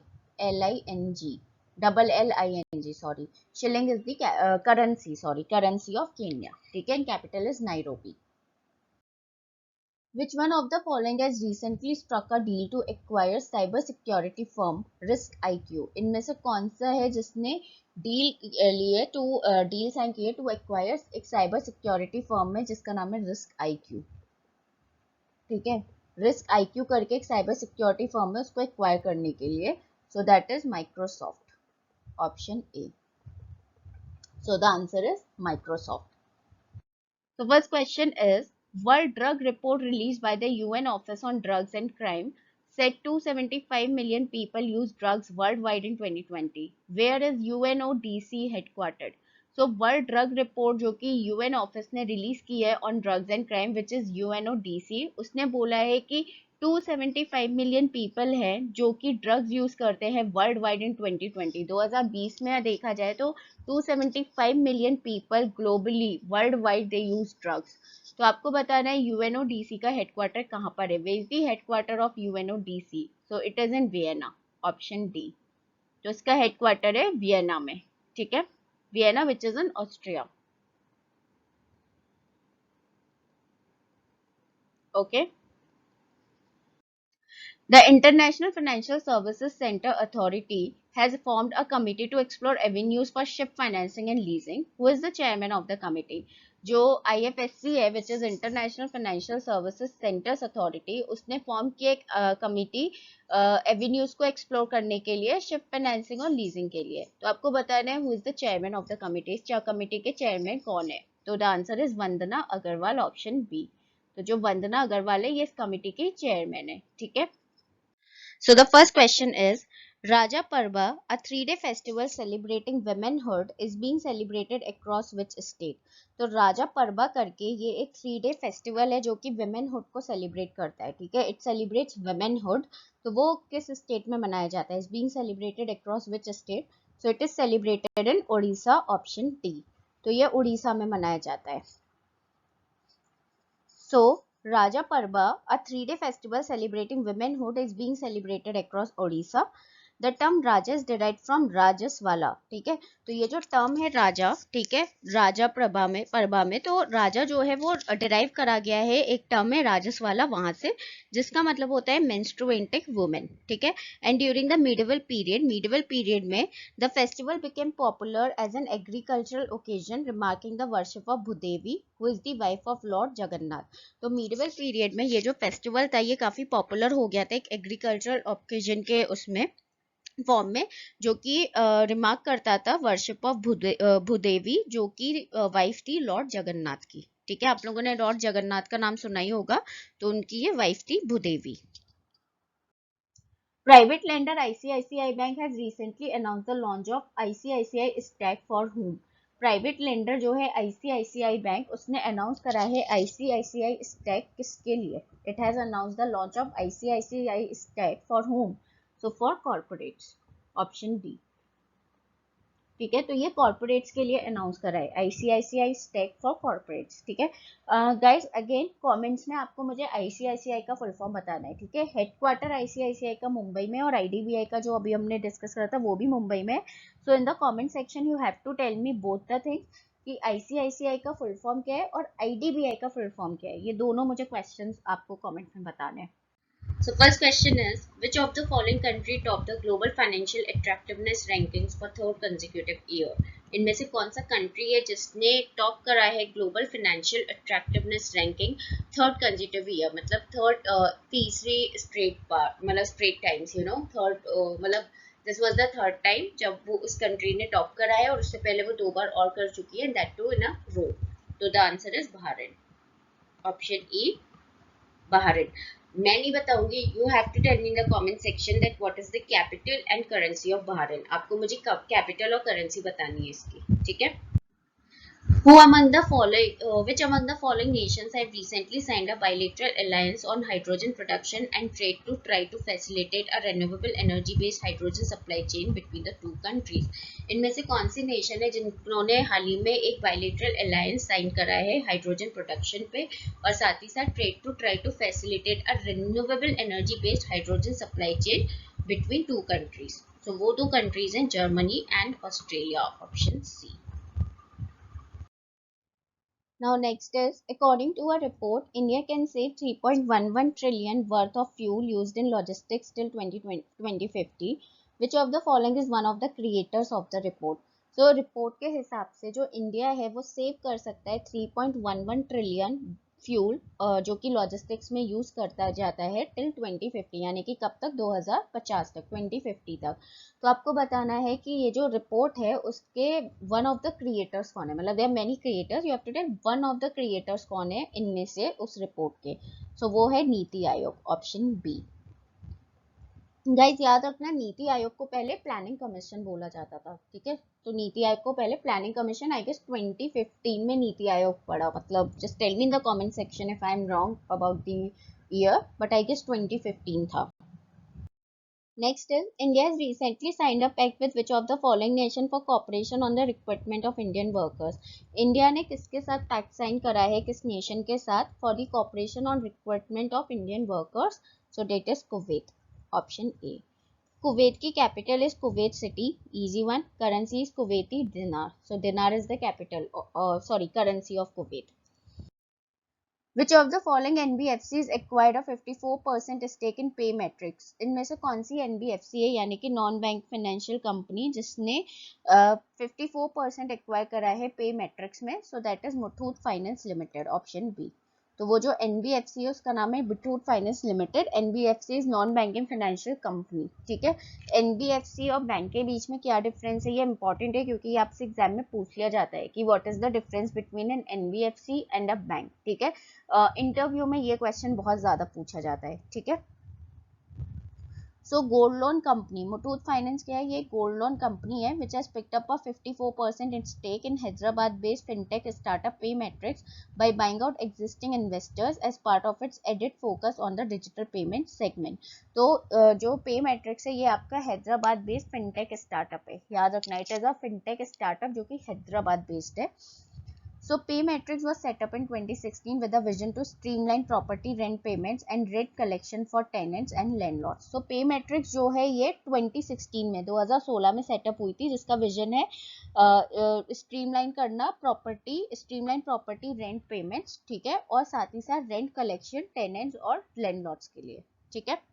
LLING, sorry, shilling is the currency, sorry, currency of Kenya. ठीक है, capital is Nairobi. Which one of the following has recently struck a deal to acquire cyber security firm Risk IQ? इनमें से कौन सा है जिसने deal लिए to deal sign किए टू एक्वायर एक साइबर सिक्योरिटी फर्म में जिसका नाम है रिस्क आईक्यू? ठीक है, रिस्क आईक्यू करके एक साइबर सिक्योरिटी फर्म है, उसको एक्वायर करने के लिए. So that is Microsoft, option A. So the answer is Microsoft. The first question is, World Drug Report released by the UN Office on Drugs and Crime said 275 million people use drugs worldwide in 2020. Where is UNODC headquartered? So World Drug Report जो कि UN Office ने release की है on drugs and crime which is UNODC, उसने बोला है कि 275 million people हैं जो कि ड्रग्स यूज करते हैं वर्ल्ड वाइड इन 2020. 2020 में देखा जाए तो 275 million people globally world wide they use drugs. तो आपको बताना है यूएनओडीसी का हेडक्वार्टर कहाँ पर है. Where is the headquarter of UNODC? So it is in Vienna, option D. तो इसका हेडक्वार्टर है वियना में. ठीक है, Vienna which is in Austria. Okay. The International Financial Services Center Authority has formed a committee to explore avenues for ship financing and leasing. Who is the chairman of the committee? जो IFSC है which is International Financial Services Centers Authority, उसने form की एक committee avenues को explore करने के लिए ship financing और लीजिंग के लिए. तो आपको बताना है who is the chairman of the committee. इस कमिटी के चेयरमैन कौन है? तो the answer is Vandana Agarwal, option B. तो जो वंदना अग्रवाल है ये इस कमिटी की चेयरमैन है. ठीक है. So the first question is, Raja Parva, a 3-day festival celebrating womanhood, is being celebrated across which state? तो राजा परबा करके ये एक 3-day फेस्टिवल है जो कि womanhood को सेलिब्रेट करता है. ठीक है, इट सेलिब्रेट्स womanhood. तो वो किस स्टेट में मनाया जाता है? Is being celebrated across which state? So it is celebrated in Odisha, option D. तो ये उड़ीसा में मनाया जाता है. So Raja Parva, a 3-day festival celebrating womanhood, is being celebrated across Odisha. The term Raja is derived from राजसवाला. ठीक है, तो ये जो टर्म है राजा, ठीक है, राजा परबा में तो राजा जो है वो डिराइव करा गया है एक टर्म है राजसवाला वहां से, जिसका मतलब होता है मेंस्ट्रुएटिंग वुमेन. ठीक है, and during the medieval period में the festival became popular as an agricultural occasion remarking the worship of Bhudevi who is the wife of lord Jagannath. तो मीडिवल पीरियड में ये जो फेस्टिवल था ये काफी पॉपुलर हो गया था एक एग्रीकल्चरल ओकेजन के उसमें फॉर्म में, जो कि रिमार्क करता था वर्शिप ऑफ भूदेवी जो कि वाइफ थी लॉर्ड जगन्नाथ की. ठीक है, आप लोगों ने लॉर्ड जगन्नाथ का नाम सुना ही होगा, तो उनकी ये वाइफ थी Bhudevi. Private lender ICICI bank has recently announce the launch of ICICI stack for home. Private lender जो है ICICI बैंक उसने अनाउंस करा है ICICI स्टैक किसके लिए? It has announce the launch of ICICI stack for home, so for corporates, option D. ठीक है, तो ये कॉर्पोरेट्स के लिए अनाउंस करा है ICICI स्टैक फॉर कॉर्पोरेट्स. ठीक है गाइस, अगेन कमेंट्स में आपको मुझे ICICI का फुल फॉर्म बताना है. ठीक है, हेडक्वार्टर ICICI का मुंबई में और IDBI का जो अभी हमने डिस्कस करा था वो भी मुंबई में. So in the comment section you have to tell me both the things कि ICICI का फुल फॉर्म क्या है और IDBI का फुल फॉर्म क्या है. ये दोनों मुझे क्वेश्चंस आपको कमेंट में बताने हैं. So first question is, which of the following country topped the global financial attractiveness rankings for third consecutive year? इनमें से कौन सा कंट्री है जिसने टॉप करा है global financial attractiveness ranking third consecutive year, मतलब थर्ड तीसरी स्ट्रेट बार, मतलब straight times, you know, third मतलब this was the third time जब वो उस कंट्री ने टॉप करा है और उससे पहले वो 2 बार और कर चुकी है, that to in a row. तो the answer is Bahrain, option E, Bahrain. मैं नहीं बताऊंगी, you have to tell me in the comment section that what is the capital and currency of Bahrain. आपको मुझे कैपिटल और currency बतानी है इसकी. ठीक है. Which among the following nations have recently signed a bilateral alliance on hydrogen production and trade to try to facilitate a renewable energy-based hydrogen supply chain between the two countries? इनमें से कौन सी nation है जिन्होंने हाल ही में एक bilateral alliance sign करा है hydrogen production पे और साथ ही साथ trade to try to facilitate a renewable energy based hydrogen supply chain between two countries? So वो 2 कंट्रीज हैं Germany and Australia, option C. Now next is, according to a report, India can save 3.11 trillion worth of fuel used in logistics till 2050. Which of the following is one of the creators of the report? So report के हिसाब से जो India है वो save कर सकता है 3.11 trillion fuel जो कि लॉजिस्टिक्स में यूज करता जाता है टिल 2050, यानी कि कब तक, 2050 तक, 2050 तक। तो आपको बताना है कि ये जो रिपोर्ट है उसके वन ऑफ द क्रिएटर्स कौन है, मतलब there many creators, you have to tell one of the creators कौन है इनमें से उस रिपोर्ट के। सो वो है NITI Aayog, option B. Guys याद रखना, नीति आयोग को पहले प्लानिंग कमीशन बोला जाता था, ठीक है। तो नीति आयोग को पहले प्लानिंग कमीशन, आई गेस 2015 में नीति आयोग पड़ा, मतलब just tell me in the comment section if I am wrong about the year, but I guess 2015 था। Next is, India has recently signed a pact with which of the following nation for cooperation on the recruitment of Indian workers? India ने किसके साथ pact sign करा है, किस nation के साथ, for the cooperation on recruitment of Indian workers? So that is Kuwait, option A. Kuwait की capital is Kuwait city, easy one. Currency is Kuwaiti dinar, so dinar is the capital, sorry, currency of Kuwait. Which of the following NBFCs acquired a 54% stake in Paymetrics? इनमें से कौन सी NBFC है, यानी कि non bank financial company, जिसने 54% acquire करा है Paymetrics में? So that is Muthoot finance limited, option B. तो वो जो NBFC है उसका नाम है Muthoot finance limited. NBFC is non banking financial company, ठीक है। NBFC और बैंक के बीच में क्या डिफरेंस है, ये इंपॉर्टेंट है क्योंकि आपसे एग्जाम में पूछ लिया जाता है कि what is the difference between an NBFC and a bank, ठीक है। इंटरव्यू में ये क्वेश्चन बहुत ज्यादा पूछा जाता है, ठीक है। So gold loan company Muthoot finance क्या है, ये गोल्ड लोन कंपनी है which has picked up a 54% in stake in Hyderabad based fintech startup Paymetrics by buying out existing investors as part of its added focus on the digital payment segment. तो जो Paymetrics है ये आपका Hyderabad based fintech startup है, याद रखना, it is a fintech startup जो कि हैदराबाद बेस्ड है। So Paymetrics was set up in 2016 with a vision to streamline property rent payments and rent collection for tenants and landlords. So Paymetrics जो है ये 2016 में, 2016 में सेटअप हुई थी, जिसका विजन है स्ट्रीमलाइन करना स्ट्रीमलाइन प्रॉपर्टी रेंट पेमेंट्स, ठीक है, और साथ ही साथ रेंट कलेक्शन टेनेंट्स और लैंडलॉर्ड्स के लिए, ठीक है।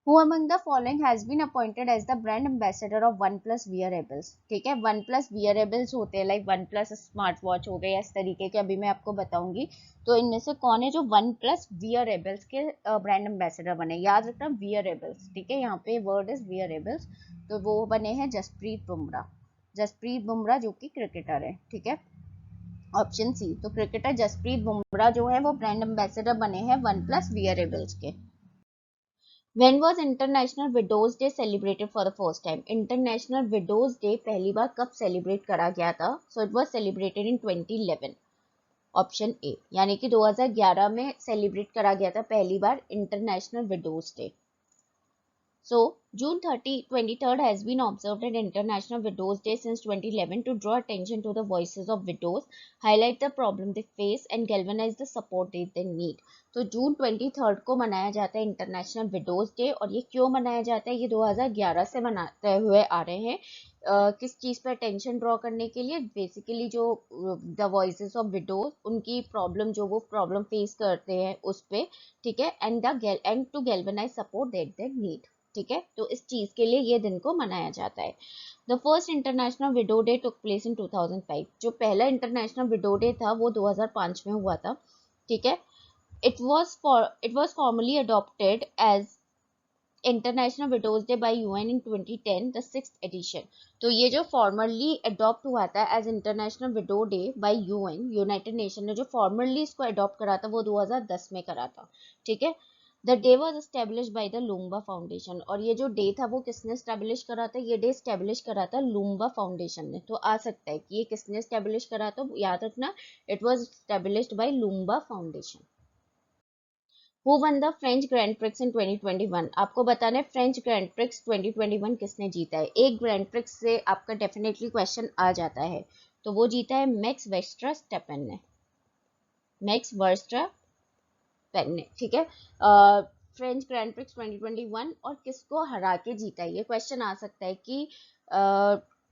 Who among the following has been appointed as the brand ambassador of OnePlus wearables? ठीक है, OnePlus wearables होते हैं लाइक OnePlus स्मार्ट वॉच हो गए, इस तरीके के, अभी मैं आपको बताऊंगी। तो इनमें से कौन है जो OnePlus wearables के ब्रांड एम्बेसडर बने? याद रखना wearables, ठीक है, यहाँ पे वर्ड इज wearables। तो वो बने हैं जसप्रीत बुमराह, जसप्रीत बुमराह जो कि क्रिकेटर है, ठीक है, ऑप्शन सी। तो क्रिकेटर जसप्रीत बुमराह जो है वो ब्रांड एम्बेसडर बने हैं OnePlus wearables के। When was International Widows Day celebrated for the first time? International Widows Day पहली बार कब celebrate करा गया था? So it was celebrated in 2011. Option A, यानी कि 2011 में celebrate करा गया था पहली बार International Widows Day. So, June 23rd has been observed as International Widows Day since 2011 to draw attention to the voices of widows, highlight the problem they face and galvanize the support they need. तो जून 23rd को मनाया जाता है international widows day, और ये क्यों मनाया जाता है, ये 2011 से मनाते हुए आ रहे हैं। किस चीज पर अटेंशन ड्रॉ करने के लिए? बेसिकली जो द वॉइसेस ऑफ विडोज, उनकी प्रॉब्लम जो वो प्रॉब्लम फेस करते हैं उस पे, ठीक है, and to galvanise support that they need, ठीक है। तो इस चीज के लिए ये दिन को मनाया जाता है। The first international widow day took place in 2005। जो पहला इंटरनेशनल विडो डे था वो 2005 में हुआ था, ठीक है। It was formally adopted as international widows day by UN in 2010, the 6th edition. तो ये जो फॉर्मली अडॉप्ट हुआ था as international widow day by UN, United Nation ने जो फॉर्मली इसको अडॉप्ट करा था वो 2010 में करा था, ठीक है। The day was establish by the Loomba foundation, और ये जो डे था वो किसने एस्टेब्लिश करा था? ये डे एस्टेब्लिश करा था लूम्बा फाउंडेशन ने। तो आ सकता है कि ये किसने एस्टेब्लिश करा, तो याद रखना, it was established by Loomba foundation. Who won the French Grand Prix in 2021? आपको बताना है फ्रेंच ग्रैंड प्रिक्स 2021 किसने जीता है। एक ग्रैंड प्रिक्स से आपका डेफिनेटली क्वेश्चन आ जाता है, तो वो जीता है मैक्स वर्स्टापेन ने, मैक्स वर्स्टापेन ने, ठीक है। फ्रेंच ग्रैंड प्रिक्स 2021 और किसको हरा के जीता है, ये क्वेश्चन आ सकता है कि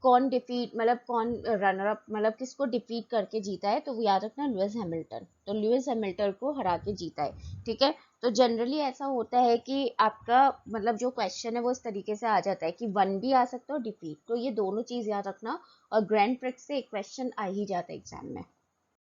कौन डिफीट मतलब कौन रनर अप मतलब किसको डिफीट करके जीता है, तो वो याद रखना लुइस हैमिल्टन, तो लुइस हैमिल्टन को हरा के जीता है, ठीक है। तो जनरली ऐसा होता है कि आपका मतलब जो क्वेश्चन है वो इस तरीके से आ जाता है कि वन भी आ सकता है और डिफीट, तो ये दोनों चीज याद रखना, और ग्रैंड प्रिक्स से एक क्वेश्चन आ ही जाता है एग्जाम में।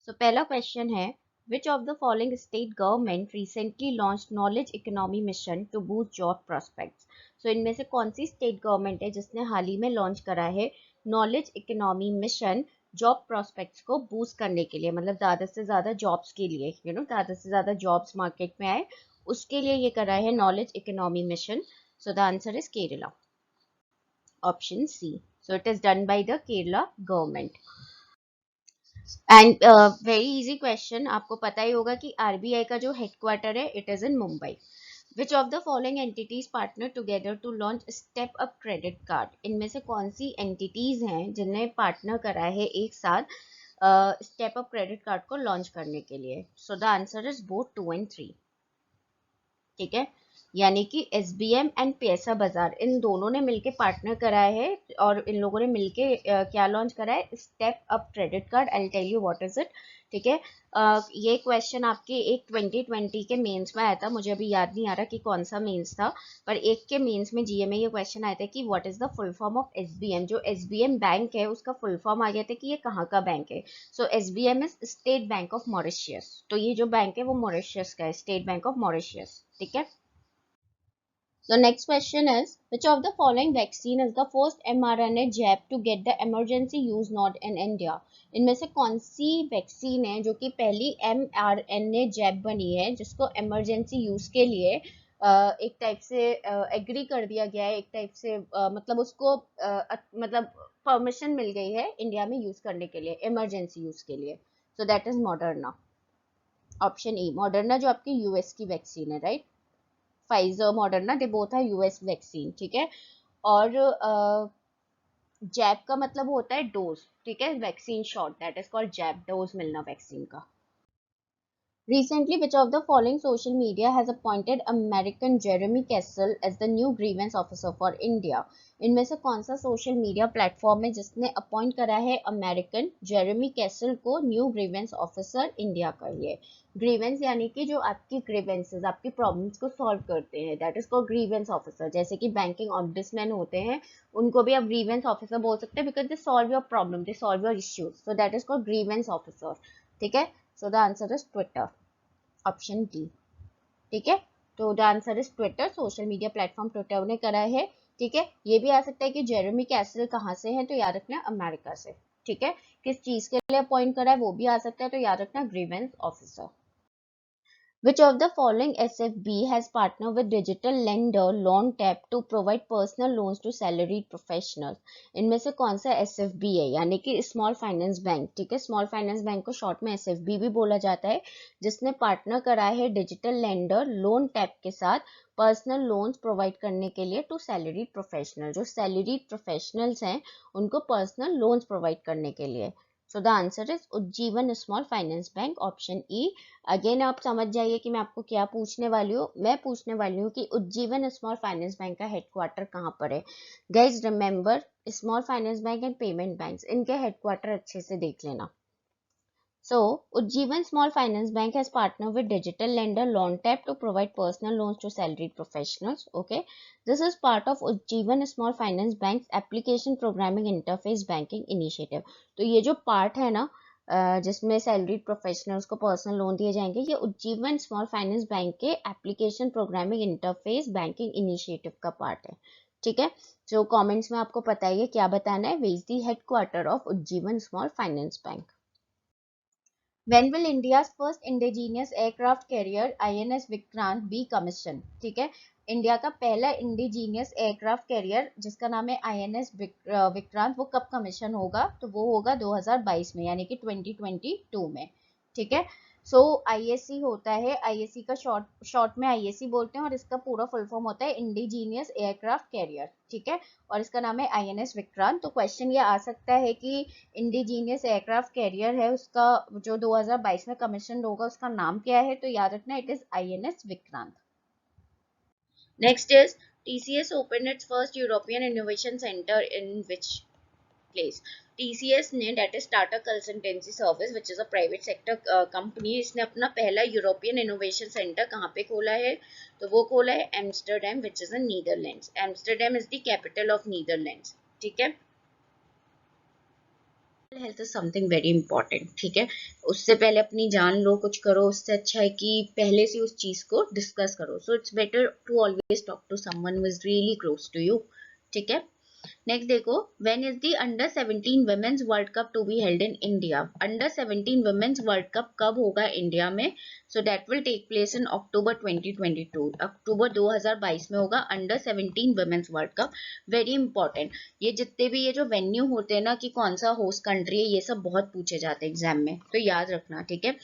सो पहला क्वेश्चन है, which of the following state government recently launched knowledge economy mission to boost job prospects? So इनमें से कौन सी स्टेट गवर्नमेंट है जिसने हाल ही में लॉन्च करा है knowledge economy mission job prospects को बूस्ट करने के लिए, मतलब ज्यादा से ज्यादा जॉब्स के लिए, ज्यादा से ज्यादा जॉब्स मार्केट में आए उसके लिए ये करा है knowledge economy mission. So the answer is Kerala, option C. So it is done by the Kerala government. And very easy question, आपको पता ही होगा कि आरबीआई का जो हेडक्वार्टर है it is in Mumbai. Which of the following entities partner together to launch step up credit card? इनमें से कौन सी एंटिटीज हैं जिन्हें पार्टनर करा है एक साथ स्टेप अप क्रेडिट कार्ड को लॉन्च करने के लिए? सो the answer is both 2 and 3, ठीक है। यानी कि एसबीएम एंड पैसा बाजार इन दोनों ने मिलके पार्टनर करा है, और इन लोगों ने मिलके क्या लॉन्च करा है? Step up credit card. I tell you what is it, ठीक है। ये क्वेश्चन आपके एक 2020 के मेंस में आया था, मुझे अभी याद नहीं आ रहा कि कौन सा मेंस था, पर एक के मेंस में जीए में ये क्वेश्चन आया था कि what is the full form of SBM. जो एसबीएम बैंक है उसका फुल फॉर्म आ गया था कि ये कहाँ का बैंक है। So SBM is State Bank of Mauritius, तो ये जो बैंक है वो मॉरिशियस का है, स्टेट बैंक ऑफ मॉरिशियस, ठीक है। So next question is, which of the following vaccine is the first mRNA jab to get the emergency use not in India? इनमें से कौन सी वैक्सीन है जो कि पहली mRNA जैब बनी है जिसको इमरजेंसी यूज के लिए एक टाइप से एग्री कर दिया गया है, एक टाइप से मतलब उसको मतलब परमिशन मिल गई है इंडिया में यूज करने के लिए, इमरजेंसी यूज के लिए। So that is Moderna, option E. Moderna जो आपकी यूएस की वैक्सीन है, right. Pfizer Moderna they both are US vaccine, ठीक है। और जैब का मतलब होता है डोज, ठीक है, vaccine shot, that is called jab, dose मिलना वैक्सीन का। Recently, which of the following social media has appointed American Jeremy Kessel as the new grievance officer for India? इनमें से कौन सा सोशल मीडिया प्लेटफॉर्म है जिसने अपॉइंट करा है अमेरिकन जेरेमी कैसल को न्यू ग्रीवेंस ऑफिसर इंडिया का लिए? ग्रीवेंस यानी कि जो आपकी ग्रीवेंसेस, आपकी प्रॉब्लम्स को सॉल्व करते हैं, that is called grievance officer. जैसे कि बैंकिंग ऑम्बुड्समैन होते हैं, उनको भी आप ग्रीवेंस ऑफिसर बोल सकते हैं because they solve your problem, they solve your issues, so that is called grievance officer, ठीक है। So the answer is Twitter, option D, ठीक है। तो the answer is Twitter, social media platform Twitter ने करा है, ठीक है। ये भी आ सकता है कि जेरेमी कैसल कहाँ से है, तो याद रखना अमेरिका से, ठीक है। किस चीज के लिए अपॉइंट करा है वो भी आ सकता है, तो याद रखना grievance officer. Which of the following SFB has partnered with digital lender LoanTap to provide personal loans to salaried professionals? इनमें से कौन सा SFB है, यानी कि स्मॉल फाइनेंस बैंक, ठीक है। स्मॉल फाइनेंस बैंक को शॉर्ट में SFB भी बोला जाता है, जिसने पार्टनर करा है डिजिटल लेंडर LoanTap के साथ पर्सनल लोन्स प्रोवाइड करने के लिए टू सैलरीड प्रोफेशनल। जो सैलरीड प्रोफेशनल्स हैं उनको पर्सनल लोन्स प्रोवाइड करने के लिए। सो the answer is Ujjivan small finance bank, option E. Again आप समझ जाइए कि मैं आपको क्या पूछने वाली हूँ, मैं पूछने वाली हूँ कि उज्जीवन स्मॉल फाइनेंस बैंक का हेडक्वार्टर कहाँ पर है। Guys remember, small finance bank and payment banks, इनके हेडक्वार्टर अच्छे से देख लेना। So, Ujjivan Small Finance Bank has partnered with digital lender LoanTap to provide personal loans to salaried professionals. Okay, this is part of Ujjivan Small Finance Bank's application programming interface banking initiative. तो ये जो part है ना जिसमें salaried professionals को personal loan दिए जाएंगे, ये उज्जीवन स्मॉल फाइनेंस बैंक के application programming interface banking initiative का पार्ट है, ठीक है। जो कमेंट्स में आपको पता है क्या बताना है, where is the headquarter of Ujjivan small finance bank. When will India's first indigenous aircraft carrier INS Vikrant be commissioned? ठीक है, इंडिया का पहला इंडिजीनियस एयरक्राफ्ट कैरियर जिसका नाम है INS विक्रांत, वो कब कमीशन होगा? तो वो होगा 2022 में, यानी कि 2022 में, ठीक है। सो आईएसी होता है, आईएसी का शॉर्ट में आईएसी बोलते हैं, और इसका पूरा फुल फॉर्म होता है इंडिजीनियस एयरक्राफ्ट कैरियर, ठीक है। और इसका नाम है INS विक्रांत। तो क्वेश्चन ये आ सकता है कि इंडिजीनियस एयरक्राफ्ट कैरियर है उसका जो 2022 में कमीशन होगा उसका नाम क्या है, तो याद रखना it is INS Vikrant. Next is TCS opened its first European Innovation Center in which? place. TCS ने that is Tata Consultancy Service which is a private sector company, इसने अपना पहला यूरोपियन इनोवेशन सेंटर कहाँ पे खोला है, तो वो खोला है Amsterdam which is in Netherlands. Amsterdam is the capital of Netherlands. ठीक है. Health is something very important. ठीक है, उससे पहले अपनी जान लो, कुछ करो, उससे अच्छा है कि पहले से उस चीज को डिस्कस करो. So it's better to always talk to someone who is really close to you. ठीक है. नेक्स्ट देखो, when is the under 17 women's world cup to be held in India. Under 17 women's world cup कब होगा India में? So that will take place in October 2022. अक्टूबर 2022 में होगा under 17 women's world cup. Very important. ये जितने भी ये जो वेन्यू होते हैं ना कि कौन सा होस्ट कंट्री है, ये सब बहुत पूछे जाते हैं एग्जाम में, तो याद रखना. ठीक है.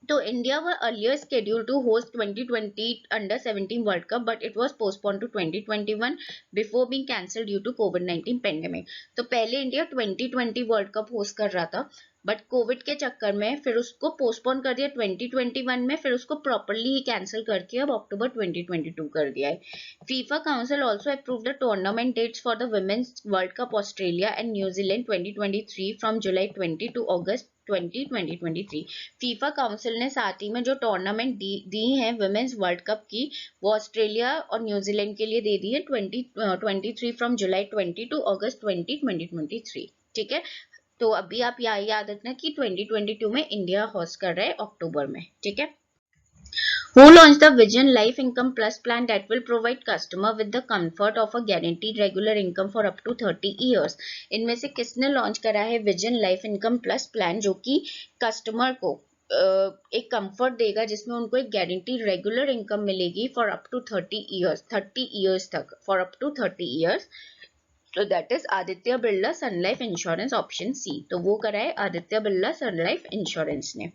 So India were earlier scheduled to host 2020 Under 17 World Cup, but it was postponed to 2021 before being cancelled due to COVID-19 pandemic. तो पहले इंडिया 2020 वर्ल्ड कप होस्ट कर रहा था, बट कोविड के चक्कर में फिर उसको पोस्टपोन कर दिया 2021 में, फिर उसको प्रॉपरली ही कैंसिल करके अब अक्टूबर 2022 कर दिया है. FIFA council also approve the tournament dates for the women's world cup Australia and न्यूजीलैंड 2023 from July 20 to August 2023. FIFA council ने साथ ही में जो टूर्नामेंट दी हैं वुमेन्स वर्ल्ड कप की, वो ऑस्ट्रेलिया और न्यूजीलैंड के लिए दे दी है 2023 फ्रॉम जुलाई 20 टू अगस्त 2023. ठीक है. तो अभी आप याद रखना कि 2022 में इंडिया होस्ट कर रहा है अक्टूबर में. ठीक है. Who launched the Vision Life Income Plus plan that will provide customer with the comfort of a guaranteed regular income for up to 30 years? इनमें से किसने लॉन्च करा है vision life income plus plan, जो कि कस्टमर को एक comfort देगा जिसमें उनको एक गारंटी रेगुलर इनकम मिलेगी फॉर अप टू 30 इयर्स तक, फॉर अप टू 30 इयर्स. तो that is Aditya Birla sun life insurance, option C. तो वो करा है Aditya Birla sun life insurance ने.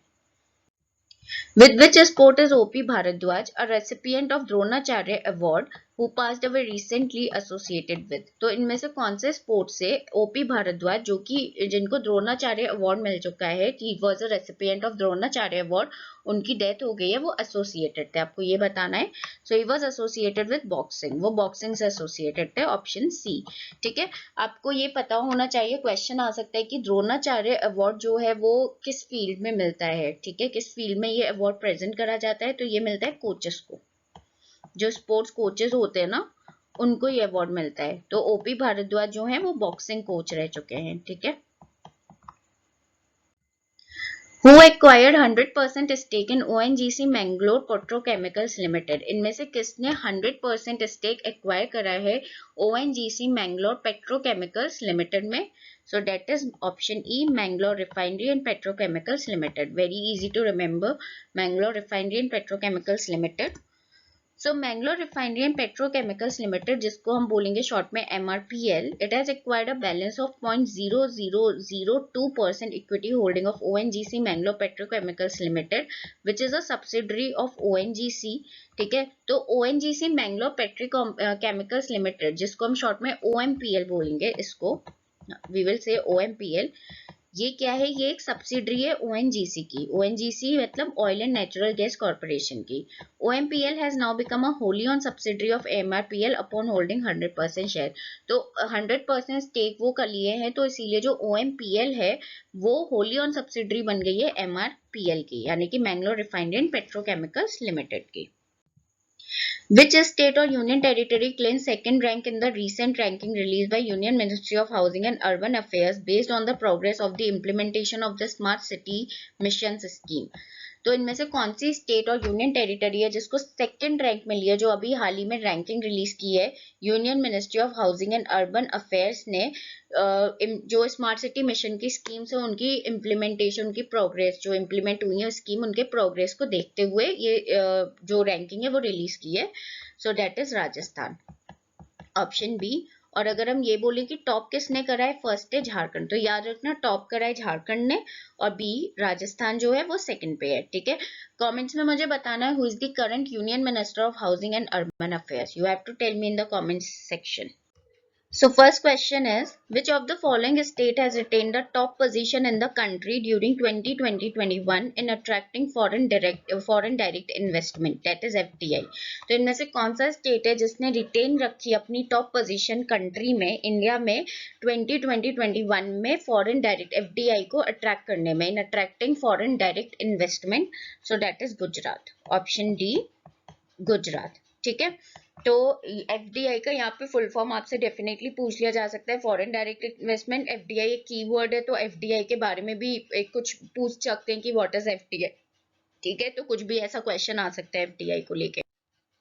With which sport is OP Bharadwaj, a recipient of Dronacharya Award, who passed away recently, associated with? तो इनमें से कौन से स्पोर्ट से ओपी भारद्वाज, जो कि जिनको द्रोणाचार्य अवार्ड मिल चुका है, he was a recipient of Dronacharya award, उनकी डेथ हो गई है, वो एसोसिएटेड थे, आपको ये बताना है. So he was associated with boxing, वो बॉक्सिंग से एसोसिएटेड थे, ऑप्शन सी. ठीक है. आपको ये पता होना चाहिए, क्वेश्चन आ सकता है कि द्रोणाचार्य अवार्ड जो है वो किस फील्ड में मिलता है. ठीक है, किस फील्ड में ये अवार्ड प्रेजेंट करा जाता है, तो ये मिलता है कोचेस को. जो स्पोर्ट्स कोचेस होते हैं ना, उनको ये अवार्ड मिलता है. तो ओपी भारद्वाज जो है वो बॉक्सिंग कोच रह चुके हैं. ठीक है. Who acquired 100% stake in ONGC Mangalore Petrochemicals Limited? इनमें से किसने 100% स्टेक एक्वायर करा है ONGC Mangalore Petrochemicals Limited में? So that is option E, Mangalore Refinery and Petrochemicals Limited. Very easy to remember, Mangalore Refinery and Petrochemicals Limited. So Mangalore Refinery and Petrochemicals Limited, जिसको हम बोलेंगे short में MRPL, it has acquired a balance of 0.0002% equity holding of ONGC Mangalore Petrochemicals Limited, which is a subsidiary of ONGC. ठीक है. तो ONGC Mangalore Petrochemicals Limited, जिसको हम short में OMPL बोलेंगे, इसको we will say OMPL. ये क्या है? ये एक सब्सिडरी है ओएनजीसी की. ओएनजीसी मतलब oil and natural gas corporation की. OMPL has now become a wholly owned subsidiary of MRPL upon holding 100% share. तो 100% स्टेक वो कर लिए हैं, तो इसीलिए जो ओएमपीएल है वो होली ऑन सब्सिडरी बन गई है एमआरपीएल की, यानी कि Mangalore refinery and petrochemicals limited की. Which state or union territory claims second rank in the recent ranking released by Union Ministry of Housing and Urban Affairs based on the progress of the implementation of the Smart City Missions scheme? तो इनमें से कौन सी state और union territory है जिसको second rank मिली है, जो अभी हाल ही में रैंकिंग रिलीज की है union ministry of housing and urban affairs ने, जो स्मार्ट सिटी मिशन की स्कीम से उनकी इम्प्लीमेंटेशन, उनकी प्रोग्रेस जो इम्प्लीमेंट हुई है स्कीम, उनके प्रोग्रेस को देखते हुए ये जो रैंकिंग है वो रिलीज की है. So that is Rajasthan, option B. और अगर हम ये बोले कि टॉप किसने करा है, फर्स्ट है झारखंड, तो याद रखना टॉप करा है झारखंड ने, और बी राजस्थान जो है वो सेकंड पे है. ठीक है. कमेंट्स में मुझे बताना है who is the current union minister of housing and urban affairs. You have to tell me in the comments section. So first question is, which of the following state has retained the top position in the country during 2020-21 in attracting foreign direct investment, that is FDI. तो इनमें से कौन सा state है जिसने retain रखी अपनी top position country में, इंडिया में 2020-21 में फॉरेन डायरेक्ट FDI को अट्रैक्ट करने में, in attracting foreign direct investment? So that is Gujarat, option D Gujarat. ठीक है, तो एफडीआई का यहाँ पे फुल फॉर्म आपसे डेफिनेटली पूछ लिया जा सकता है, फॉरेन डायरेक्ट इन्वेस्टमेंट। एफडीआई एक कीवर्ड है, तो एफडीआई के बारे में भी एक कुछ पूछ सकते हैं कि व्हाट इज एफडीआई। ठीक है, तो कुछ भी ऐसा क्वेश्चन आ सकता है एफडीआई को लेके।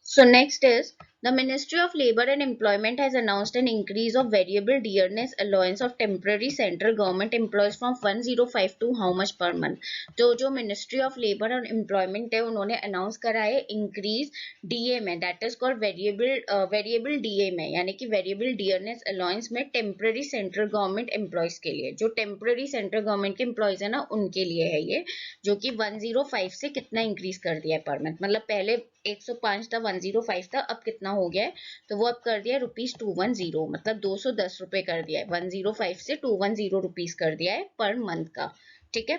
So next is, the Ministry of Labour and Employment has announced an increase of variable dearness allowance of temporary central government employees from 1005 to how much per month? तो जो Ministry of Labour and Employment है उन्होंने announce करा है increase DA में, that is called variable DA में, यानी कि वेरिएबल डियरनेस अलाउंस में टेम्पररी सेंट्रल गवर्नमेंट एम्प्लॉयज के लिए। जो टेम्पररी सेंट्रल गवर्नमेंट के एम्प्लॉयज है ना, उनके लिए है ये, जो कि 105 से कितना इंक्रीज कर दिया है पर मंथ। मतलब पहले 105 था, 105 था, अब कितना हो गया है, तो वो अब कर दिया है ₹210, मतलब 210 रुपए कर दिया है, 105 से 210 रुपीज कर दिया है पर मंथ का। ठीक है,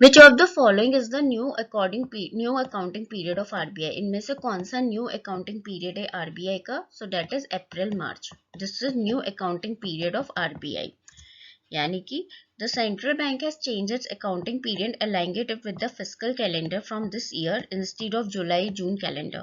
Which of the following is the new accounting period of RBI? इनमें से कौन सा न्यू अकाउंटिंग पीरियड है आरबीआई का? सो that is April March, this is new accounting period of RBI. यानी कि the central bank has changed its accounting period, aligning it with the fiscal calendar from this year instead of July-June calendar.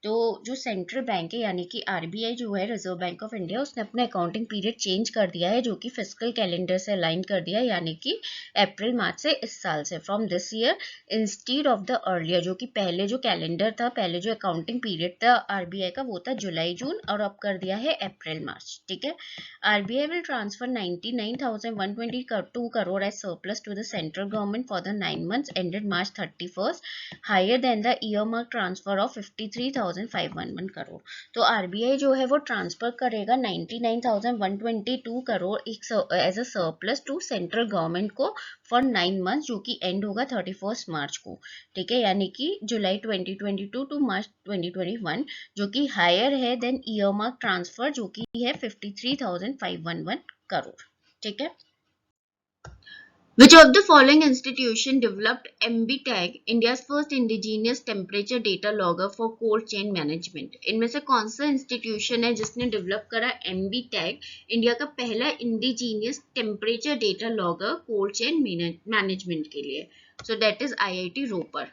तो जो central bank है यानी कि RBI जो है, reserve bank of India, उसने अपना अकाउंटिंग पीरियड चेंज कर दिया है, जो कि फिस्कल कैलेंडर से अलाइन कर दिया है, यानी कि अप्रैल मार्च से, इस साल से, from this year instead of the earlier, जो कि पहले जो कैलेंडर था, पहले जो अकाउंटिंग पीरियड था आरबीआई का, वो था जुलाई जून, और अब कर दिया है अप्रैल मार्च। ठीक है, RBI will transfer 99,122 crore as surplus to the central government for the 9 months ended March 31st, higher than the earmark transfer of 53,511 crore. तो RBI जो है वो ट्रांसफर करेगा 99,122 crore as a surplus to central government को for 9 months, जो कि and होगा 31 मार्च को। ठीक है, यानी कि जुलाई 2022 टू मार्च 2021, जो कि हायर है देन ईयरमार्क ट्रांसफर, जो कि है 53,511 करोड़। ठीक है, Which of the following institution developed MBTAG, India's first indigenous temperature data logger for cold chain management? इनमें से कौन सा इंस्टीट्यूशन है जिसने डेवलप करा MBTAG, इंडिया का पहला indigenous temperature data logger cold chain management के लिए? So that is IIT Ropar,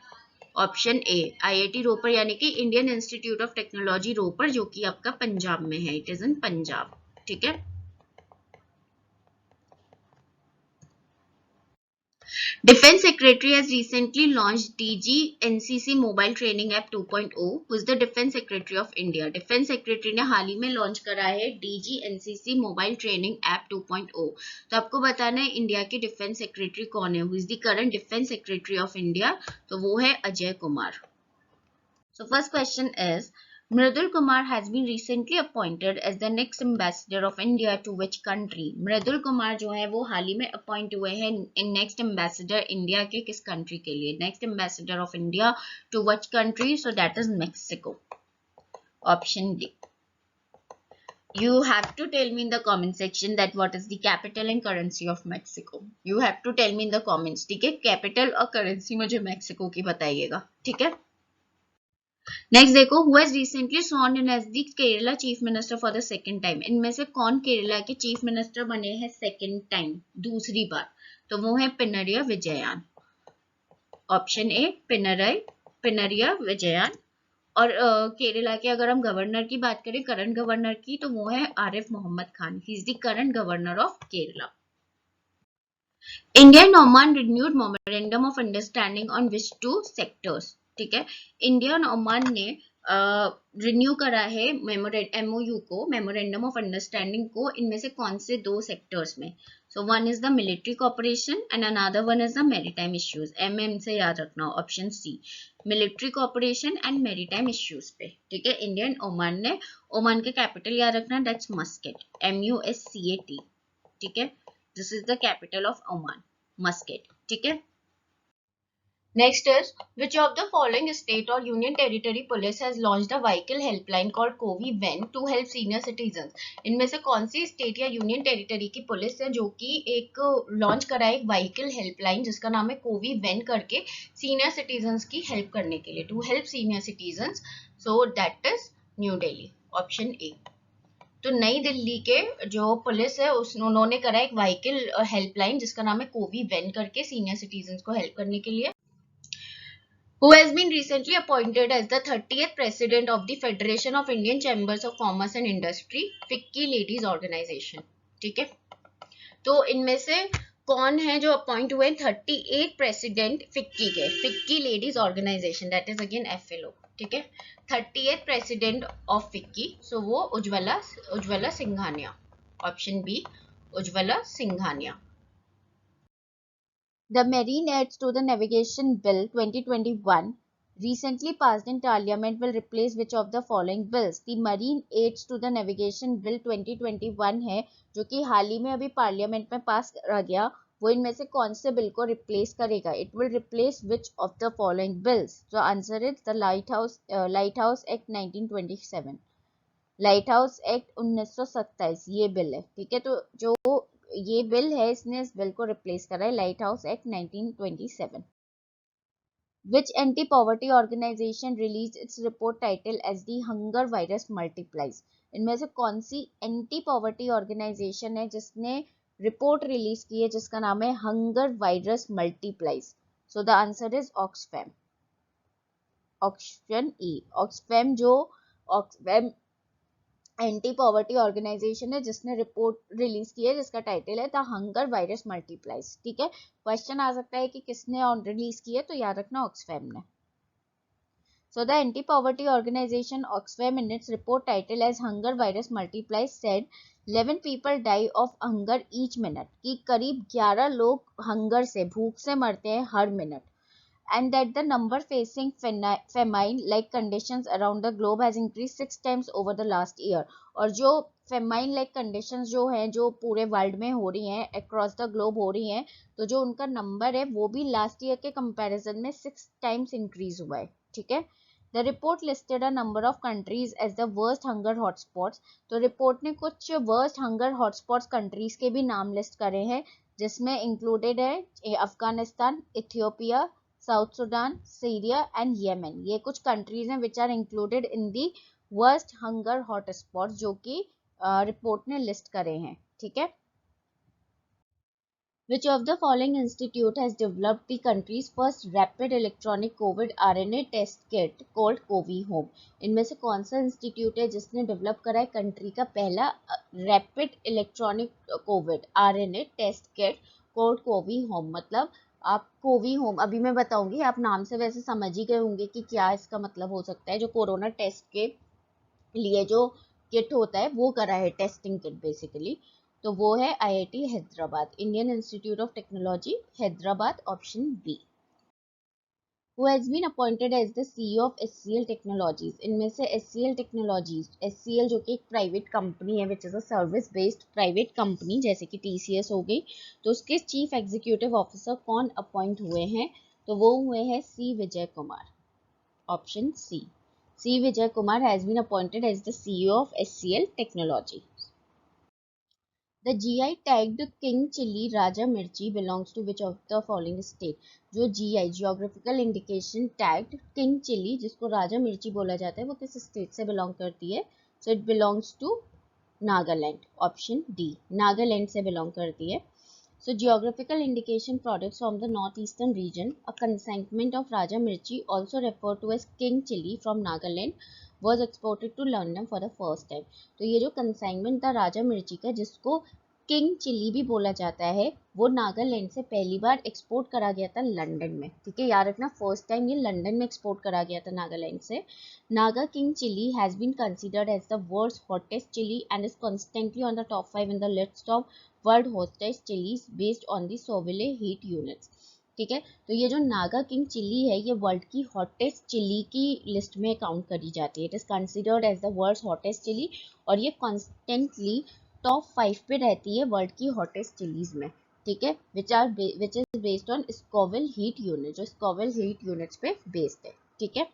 option A IIT Ropar, यानी कि Indian institute of technology Ropar, जो कि आपका पंजाब में है, इट इज इन पंजाब। ठीक है, Defense Secretary has recently launched DG NCC Mobile Training App 2.0. Who is the Defense Secretary of India? Defense Secretary ने हाल ही में लॉन्च करा है DG NCC Mobile Training App 2.0. तो आपको बताना है इंडिया के डिफेंस सेक्रेटरी कौन है, who is the current Defense Secretary of India? तो वो है Ajay Kumar. So first question is, Mridul Kumar has been recently appointed as the next ambassador of India to which country? मृदुल कुमार जो है वो हाल ही में अपॉइंट हुए हैं इन नेक्स्ट एम्बेसडर इंडिया के किस कंट्री के लिए? Next ambassador of India to which country? So that is Mexico, option D. You have to tell me in the comment section that what is the capital and currency of Mexico. You have to tell me in the comments. ठीक है, capital और currency मुझे Mexico की बताइएगा। ठीक है, next देखो, who has recently sworn in as the Kerala chief minister for the second time? इनमें से कौन केरला के चीफ मिनिस्टर बने हैं सेकंड टाइम, दूसरी बार? तो वो है पिनरिया विजयन, ऑप्शन ए पिनरिया विजयन। और केरला के अगर हम गवर्नर की बात करें, करंट गवर्नर की, तो वो है Arif Mohammad Khan, he is the current governor of Kerala. India and Oman renewed memorandum of understanding on which two sectors? ठीक है, इंडिया और ओमान ने रिन्यू करा है MOU को, मेमोरेंडम ऑफ अंडरस्टैंडिंग को, इनमें से कौन से दो सेक्टर्स में? So one is the military cooperation and another one is the maritime issues. MM से याद रखना, option C, military cooperation and maritime issues पे। ठीक है, इंडिया एंड ओमान ने, ओमान का कैपिटल याद रखना, दैट्स मस्केट, MUSCAT। ठीक है, this is the capital of Oman, Muscat. ठीक है, Next is, which of the following state or union territory police has launched a vehicle helpline called Covi van to help senior citizens? इनमें से कौन सी state या union territory की police है जो कि एक लॉन्च करा है एक व्हीकल हेल्पलाइन जिसका नाम है कोवी वैन करके सीनियर सिटीजन्स की हेल्प करने के लिए, to help senior citizens. So that is New Delhi, option A. तो नई दिल्ली के जो पुलिस है उन्होंने करा एक व्हीकल हेल्पलाइन जिसका नाम है कोवी वैन करके सीनियर सिटीजन्स को हेल्प करने के लिए. Who has been recently appointed as the 30th president of the Federation of Indian Chambers of Commerce and Industry, FICCI Ladies Organization. ठीक है, तो इनमें से कौन है जो अपॉइंट हुए 38 प्रेसिडेंट फिक्की के, FICCI ladies organisation, that is again FLO. ठीक है, 38 प्रेसिडेंट ऑफ फिक्की, सो वो Ujjwala Singhania, option B Ujjwala Singhania. The Marine Aids to the Navigation Bill 2021 recently passed in Parliament will replace which of the following bills? The Marine Aids to the Navigation Bill 2021 है जो कि हाल ही में अभी parliament में पास करा गया, वो इनमें से कौन से बिल को रिप्लेस करेगा? It will replace which of the following bills? So answer is the Lighthouse Act 1927. Lighthouse Act 1927 ये बिल है. ठीक है, तो जो ये बिल है इसने इस बिल को रिप्लेस करा है, light house act 1927. Which anti-poverty organization released its report title as the hunger virus multiplies? इनमें से कौन सी एंटी पॉवर्टी ऑर्गेनाइजेशन है जिसने रिपोर्ट रिलीज की है जिसका नाम है hunger virus multiplies? So the answer is Oxfam, option E. Oxfam जो ऑक्सफैम एंटी पॉवर्टी ऑर्गेनाइजेशन है जिसने रिपोर्ट रिलीज की है जिसका टाइटल है द हंगर वायरस मल्टीप्लाइज. ठीक है, क्वेश्चन आ सकता है कि किसने रिलीज की है, तो याद रखना ऑक्सफैम ने. So the anti-poverty organization Oxfam in its report titled as Hunger Virus Multiplies said 11 people die of hunger each minute, कि करीब 11 लोग हंगर से भूख से मरते हैं हर minute. And that the number facing famine-like conditions around the globe has increased 6 times over the last year. और जो famine-like conditions जो हैं जो पूरे वर्ल्ड में हो रही हैं, across the globe हो रही हैं, तो जो उनका नंबर है वो भी लास्ट ईयर के कंपैरिजन में 6 टाइम्स इंक्रीज हुआ है. ठीक है, The report listed a number of countries as the worst hunger hotspots. तो रिपोर्ट ने कुछ worst hunger hotspots countries के भी नाम लिस्ट करे हैं जिसमें इंक्लूडेड है Afghanistan, Ethiopia, South Sudan, Syria and Yemen. ये कुछ कंट्रीज हैं which are included in the worst hunger hotspot जो कि रिपोर्ट ने लिस्ट करे हैं. ठीक है, Which of the following institute has developed the country's first rapid electronic COVID RNA test kit called Covey home? इनमें से कौन सा इंस्टीट्यूट है जिसने डेवलप करा है कंट्री का पहला rapid electronic covid RNA test kit called CoviHome? मतलब आप कोवी होम अभी मैं बताऊंगी, आप नाम से वैसे समझ ही गए होंगे कि क्या इसका मतलब हो सकता है. जो कोरोना टेस्ट के लिए जो किट होता है वो करा है, टेस्टिंग किट बेसिकली, तो वो है IIT Hyderabad, Indian institute of technology Hyderabad, option B. Who has been appointed as the CEO of SCL Technologies? इनमें से SCL Technologies, SCL जो कि एक प्राइवेट कंपनी है which is a service based private company जैसे कि TCS हो गई, तो उसके चीफ एग्जीक्यूटिव ऑफिसर कौन अपॉइंट हुए हैं? तो वो हुए हैं C Vijay Kumar, option C. C Vijay Kumar has been appointed as the CEO of SCL Technology. The GI tagged King Chilli Raja Mirchi belongs to which of the following state? जो GI Geographical Indication tagged King Chilli जिसको राजा मिर्ची बोला जाता है वो किस state से belong करती है? So it belongs to Nagaland, option D. Nagaland से बिलोंग करती है. So geographical indication products from the northeastern region, a consignment of Raja Mirchi, also referred to as King Chilli from Nagaland, was exported to London for the first time. तो ये जो consignment था राजा मिर्ची का जिसको king chilli भी बोला जाता है वो नागालैंड से पहली बार एक्सपोर्ट करा गया था लंदन में. ठीक है, याद रखना फर्स्ट टाइम ये लंदन में एक्सपोर्ट करा गया था नागालैंड से. Naga king chili has been considered as the world's hottest chili and is constantly on the top 5 in the list of world hottest chilies based on the Scoville heat units. ठीक है, तो ये जो नागा किंग चिली है ये world की hottest chilli की list में काउंट करी जाती है. It is considered as the world's hottest chilli और ये कॉन्स्टेंटली टॉप 5 पे रहती है वर्ल्ड की हॉटेस्ट चिलीज में. ठीक है, which is based on Scoville heat unit, जो स्कोविल हीट यूनिट्स पे बेस्ड है, ठीक है।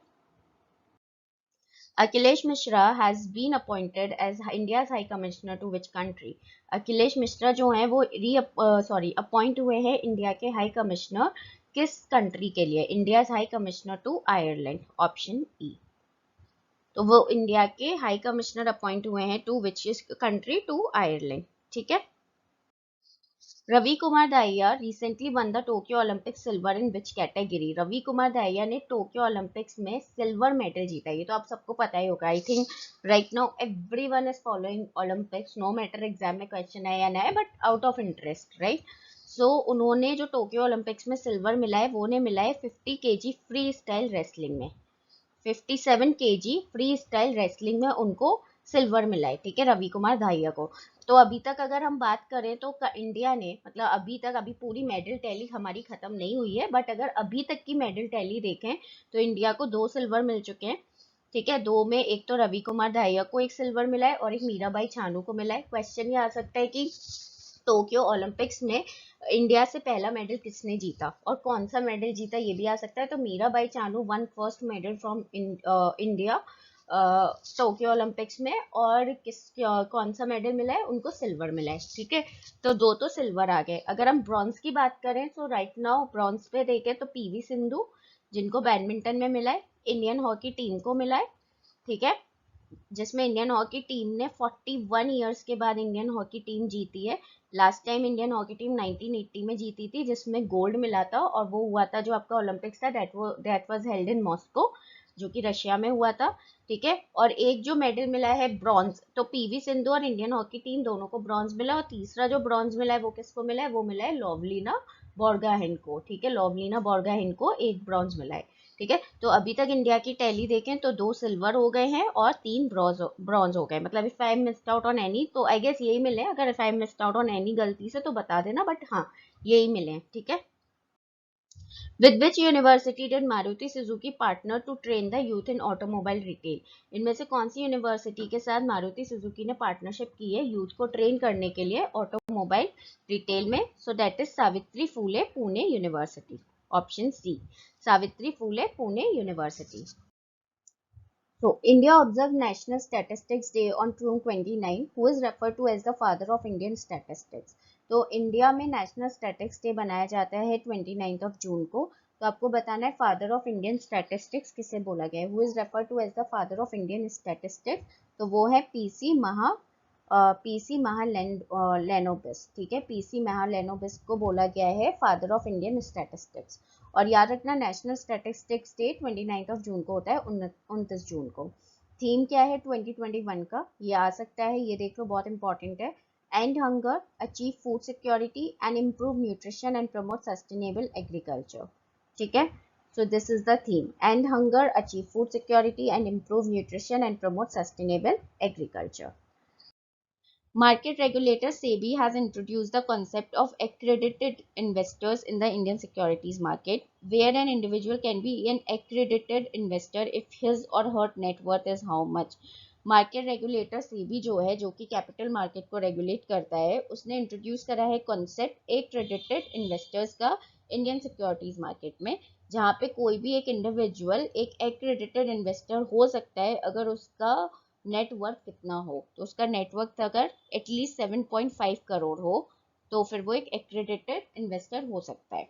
Akhilesh Mishra has been appointed as India's High Commissioner to which country? Akhilesh Mishra जो हैं वो अपॉइंट हुए हैं इंडिया के हाई कमिश्नर किस कंट्री के लिए? India's high commissioner to Ireland, option E. तो वो इंडिया के हाई कमिश्नर अपॉइंट हुए हैं to which country, to Ireland, ठीक है। Ravi Kumar Dahiya recently won the Tokyo Olympic silver in which category? Ravi Kumar Dahiya ने टोक्यो ओलंपिक्स में सिल्वर मेडल जीता, ये तो आप सबको पता ही होगा। I think right now everyone is following Olympics, no matter exam में क्वेश्चन है या ना है, but out of interest, right. So उन्होंने जो टोक्यो ओलंपिक्स में सिल्वर मिला है वो ने मिला है 50 kg फ्री स्टाइल रेसलिंग में, 57 kg फ्री स्टाइल रेसलिंग में उनको सिल्वर मिला है, ठीक है, रवि कुमार दाहिया को। तो अभी तक अगर हम बात करें तो इंडिया ने, मतलब अभी पूरी मेडल टैली हमारी खत्म नहीं हुई है, बट अगर अभी तक की मेडल टैली देखें तो इंडिया को 2 सिल्वर मिल चुके हैं, ठीक है। 2 में एक तो रवि कुमार दाहिया को एक सिल्वर मिला है और एक मीराबाई चानू को मिला है। क्वेश्चन ये आ सकता है कि टोक्यो ओलंपिक्स में इंडिया से पहला मेडल किसने जीता और कौन सा मेडल जीता, ये भी आ सकता है। तो Mirabai Chanu one first medal from India Tokyo Olympics में, और कौन सा मेडल मिला है उनको? सिल्वर मिला है, ठीक है। तो 2 तो सिल्वर आ गए। अगर हम ब्रॉन्ज की बात करें तो राइट नाउ ब्रॉन्ज पे देखें तो पीवी सिंधु, जिनको बैडमिंटन में मिला है, इंडियन हॉकी टीम को मिला है, ठीक है, जिसमें इंडियन हॉकी टीम ने 41 ईयर्स के बाद इंडियन हॉकी टीम जीती है। Last time Indian hockey team 1980 में जीती थी, जिसमें गोल्ड मिला था, और वो हुआ था जो आपका ओलंपिक्स था, that was held in Moscow, जो कि रशिया में हुआ था, ठीक है। और एक जो मेडल मिला है ब्रॉन्ज, तो पीवी सिंधु और इंडियन हॉकी टीम दोनों को ब्रॉन्ज मिला, और तीसरा जो ब्रॉन्ज मिला है वो किसको मिला है? वो मिला है लवलीना बोर्गोहेन को, ठीक है, लवलीना बोर्गोहेन को एक ब्रॉन्ज मिला है, ठीक है। तो अभी तक इंडिया की टैली देखें तो 2 सिल्वर हो गए हैं और 3 ब्रॉन्ज हो गए। मतलब if I missed out on any तो आई गेस यही मिले हैं, अगर if I missed out on any गलती से तो बता देना, बट हाँ यही मिले हैं, ठीक है। With which university did Maruti Suzuki partner to train the youth in automobile retail? इनमें से कौन सी यूनिवर्सिटी के साथ मारुति सुजुकी ने पार्टनरशिप की है यूथ को ट्रेन करने के लिए ऑटोमोबाइल रिटेल में? So that is Savitri Phule Pune university, option C, Savitri Phule Pune university. So, India observed National Statistics Day on June 29, who is referred to as the father of Indian statistics. तो India में national statistics day बनाया जाता है 29 of June को। तो आपको बताना है फादर ऑफ इंडियन स्टैटिस्टिक्स किसे बोला गया है, who is referred to as the father of Indian statistics. तो वो है पीसी महालेनोबिस, ठीक है, पीसी महालेनोबिस को बोला गया है फादर ऑफ इंडियन स्टैटिस्टिक्स। और याद रखना national statistics day 29 of June को होता है, 29 जून को। थीम क्या है 2021 का, ये आ सकता है, ये देख लो, बहुत इंपॉर्टेंट है। And hunger, achieve food security and improve nutrition and promote sustainable agriculture, ठीक है। So this is the theme: end hunger, achieve food security, and improve nutrition and promote sustainable agriculture. Market regulator SEBI has introduced the concept of accredited investors in the Indian securities market, where an individual can be an accredited investor if his or her net worth is how much. Market regulator SEBI जो है, जो कि capital market को regulate करता है, उसने introduce करा है कॉन्सेप्ट एक्रेडिटेड इन्वेस्टर्स का इंडियन सिक्योरिटीज मार्केट में, जहाँ पे कोई भी एक इंडिविजुअल एक एक्रेडिटेड इन्वेस्टर हो सकता है अगर उसका नेटवर्थ कितना हो। तो उसका नेटवर्थ अगर एटलीस्ट 7.5 करोड़ हो तो फिर वो एक एक्रेडिटेड इन्वेस्टर हो सकता है।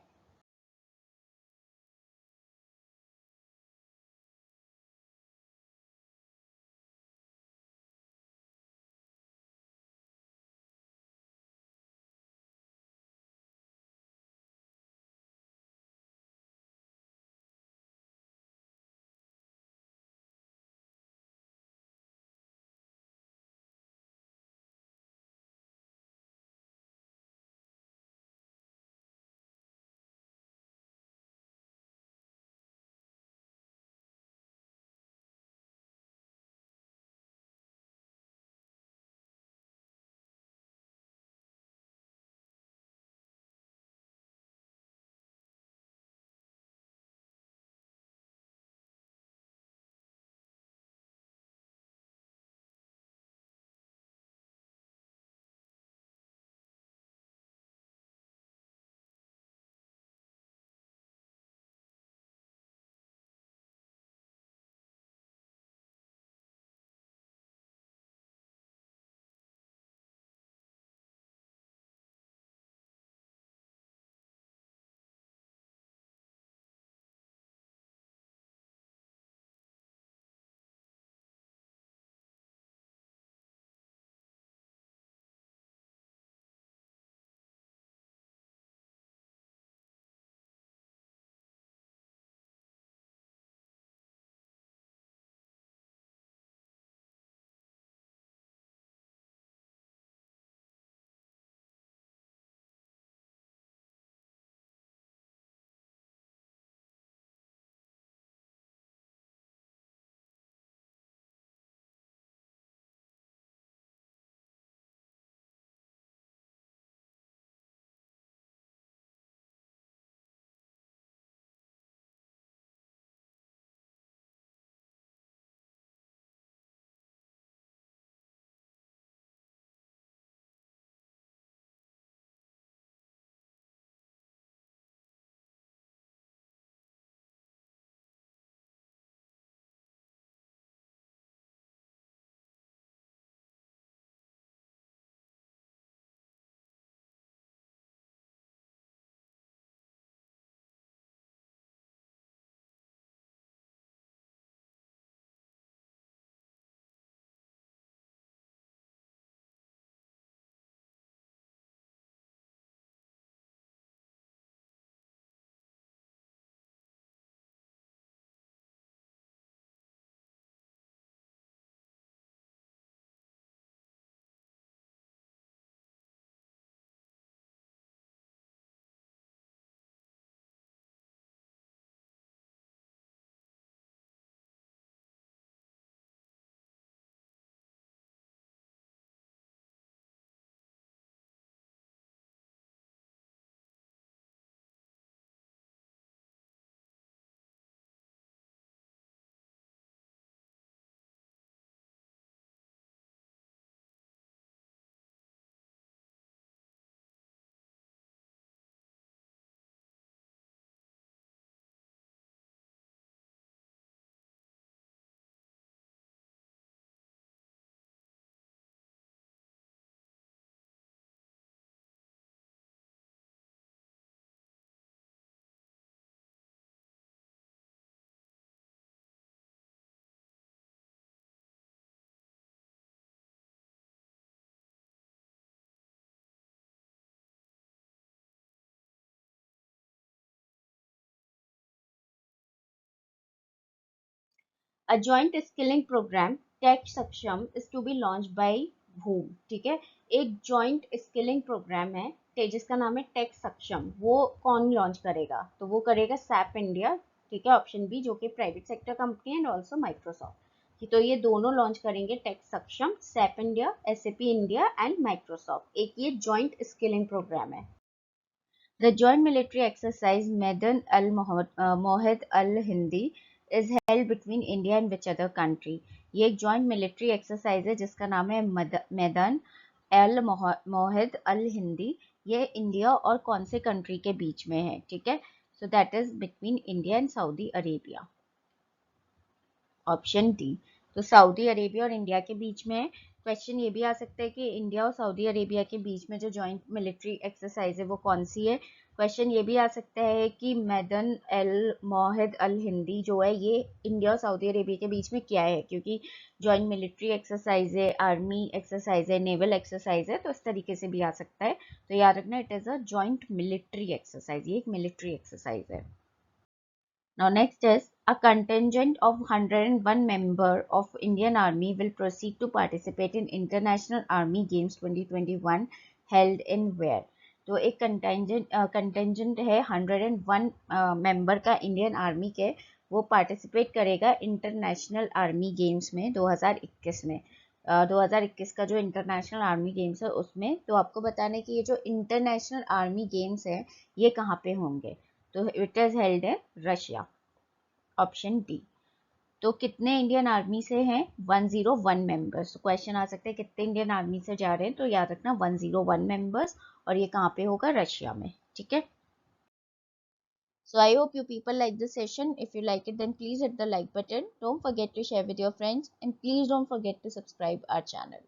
A joint skilling program tech Saksham is to be launch by whom, ठीक है। एक जॉइंट स्किलिंग प्रोग्राम है जिसका नाम है टेक सक्षम, वो कौन लॉन्च करेगा? तो वो करेगा सैप इंडिया, ठीक है, ऑप्शन बी, जो कि प्राइवेट सेक्टर कंपनी है, एंड ऑल्सो माइक्रोसॉफ्ट। तो ये दोनों लॉन्च करेंगे टेक सक्षम, SAP India, SAP India and Microsoft. एक ये जॉइंट स्किलिंग प्रोग्राम है। The Joint Military Exercise Maidan al-Mohid al-Hindi is held between India and which other country? ये एक जॉइंट मिलिट्री एक्सरसाइज है जिसका नाम है मैदान एल मोहिद अल हिंदी। ये इंडिया और कौन से कंट्री के बीच में है? ठीक है, so that is between India and Saudi Arabia, option D. तो सऊदी अरेबिया और इंडिया के बीच में है। क्वेश्चन ये भी आ सकता है कि इंडिया और सऊदी अरेबिया के बीच में जो जॉइंट मिलिट्री एक्सरसाइज है वो कौन सी है। क्वेश्चन ये भी आ सकता है कि मैदन एल मोहिद अल हिंदी जो है ये इंडिया और सऊदी अरेबिया के बीच में क्या है, क्योंकि जॉइंट मिलिट्री एक्सरसाइज है, आर्मी एक्सरसाइज है, नेवल एक्सरसाइज है, तो इस तरीके से भी आ सकता है। तो याद रखना, it is a joint military exercise, ये एक मिलिट्री एक्सरसाइज है। Now next is a contingent of 101 member of Indian Army will proceed to participate in International Army Games 2021 held in where? तो एक कंटेंजेंट है 101 मेंबर का Indian army के, वो participate करेगा इंटरनेशनल आर्मी गेम्स में 2021 में। 2021 का जो इंटरनेशनल आर्मी गेम्स है उसमें, तो आपको बताना है कि ये जो इंटरनेशनल आर्मी गेम्स है ये कहाँ पे होंगे। तो इट इज हेल्ड है रशिया, ऑप्शन डी। तो कितने इंडियन आर्मी से हैं? 101 मेंबर्स। क्वेश्चन आ सकते हैं कितने इंडियन आर्मी से जा रहे हैं, तो याद रखना 101 मेंबर्स, और ये कहाँ पे होगा? रशिया में, ठीक है। So I hope you people like this session. If you like it, then please hit the like button. Don't forget to share with your friends, and please don't forget to subscribe our channel.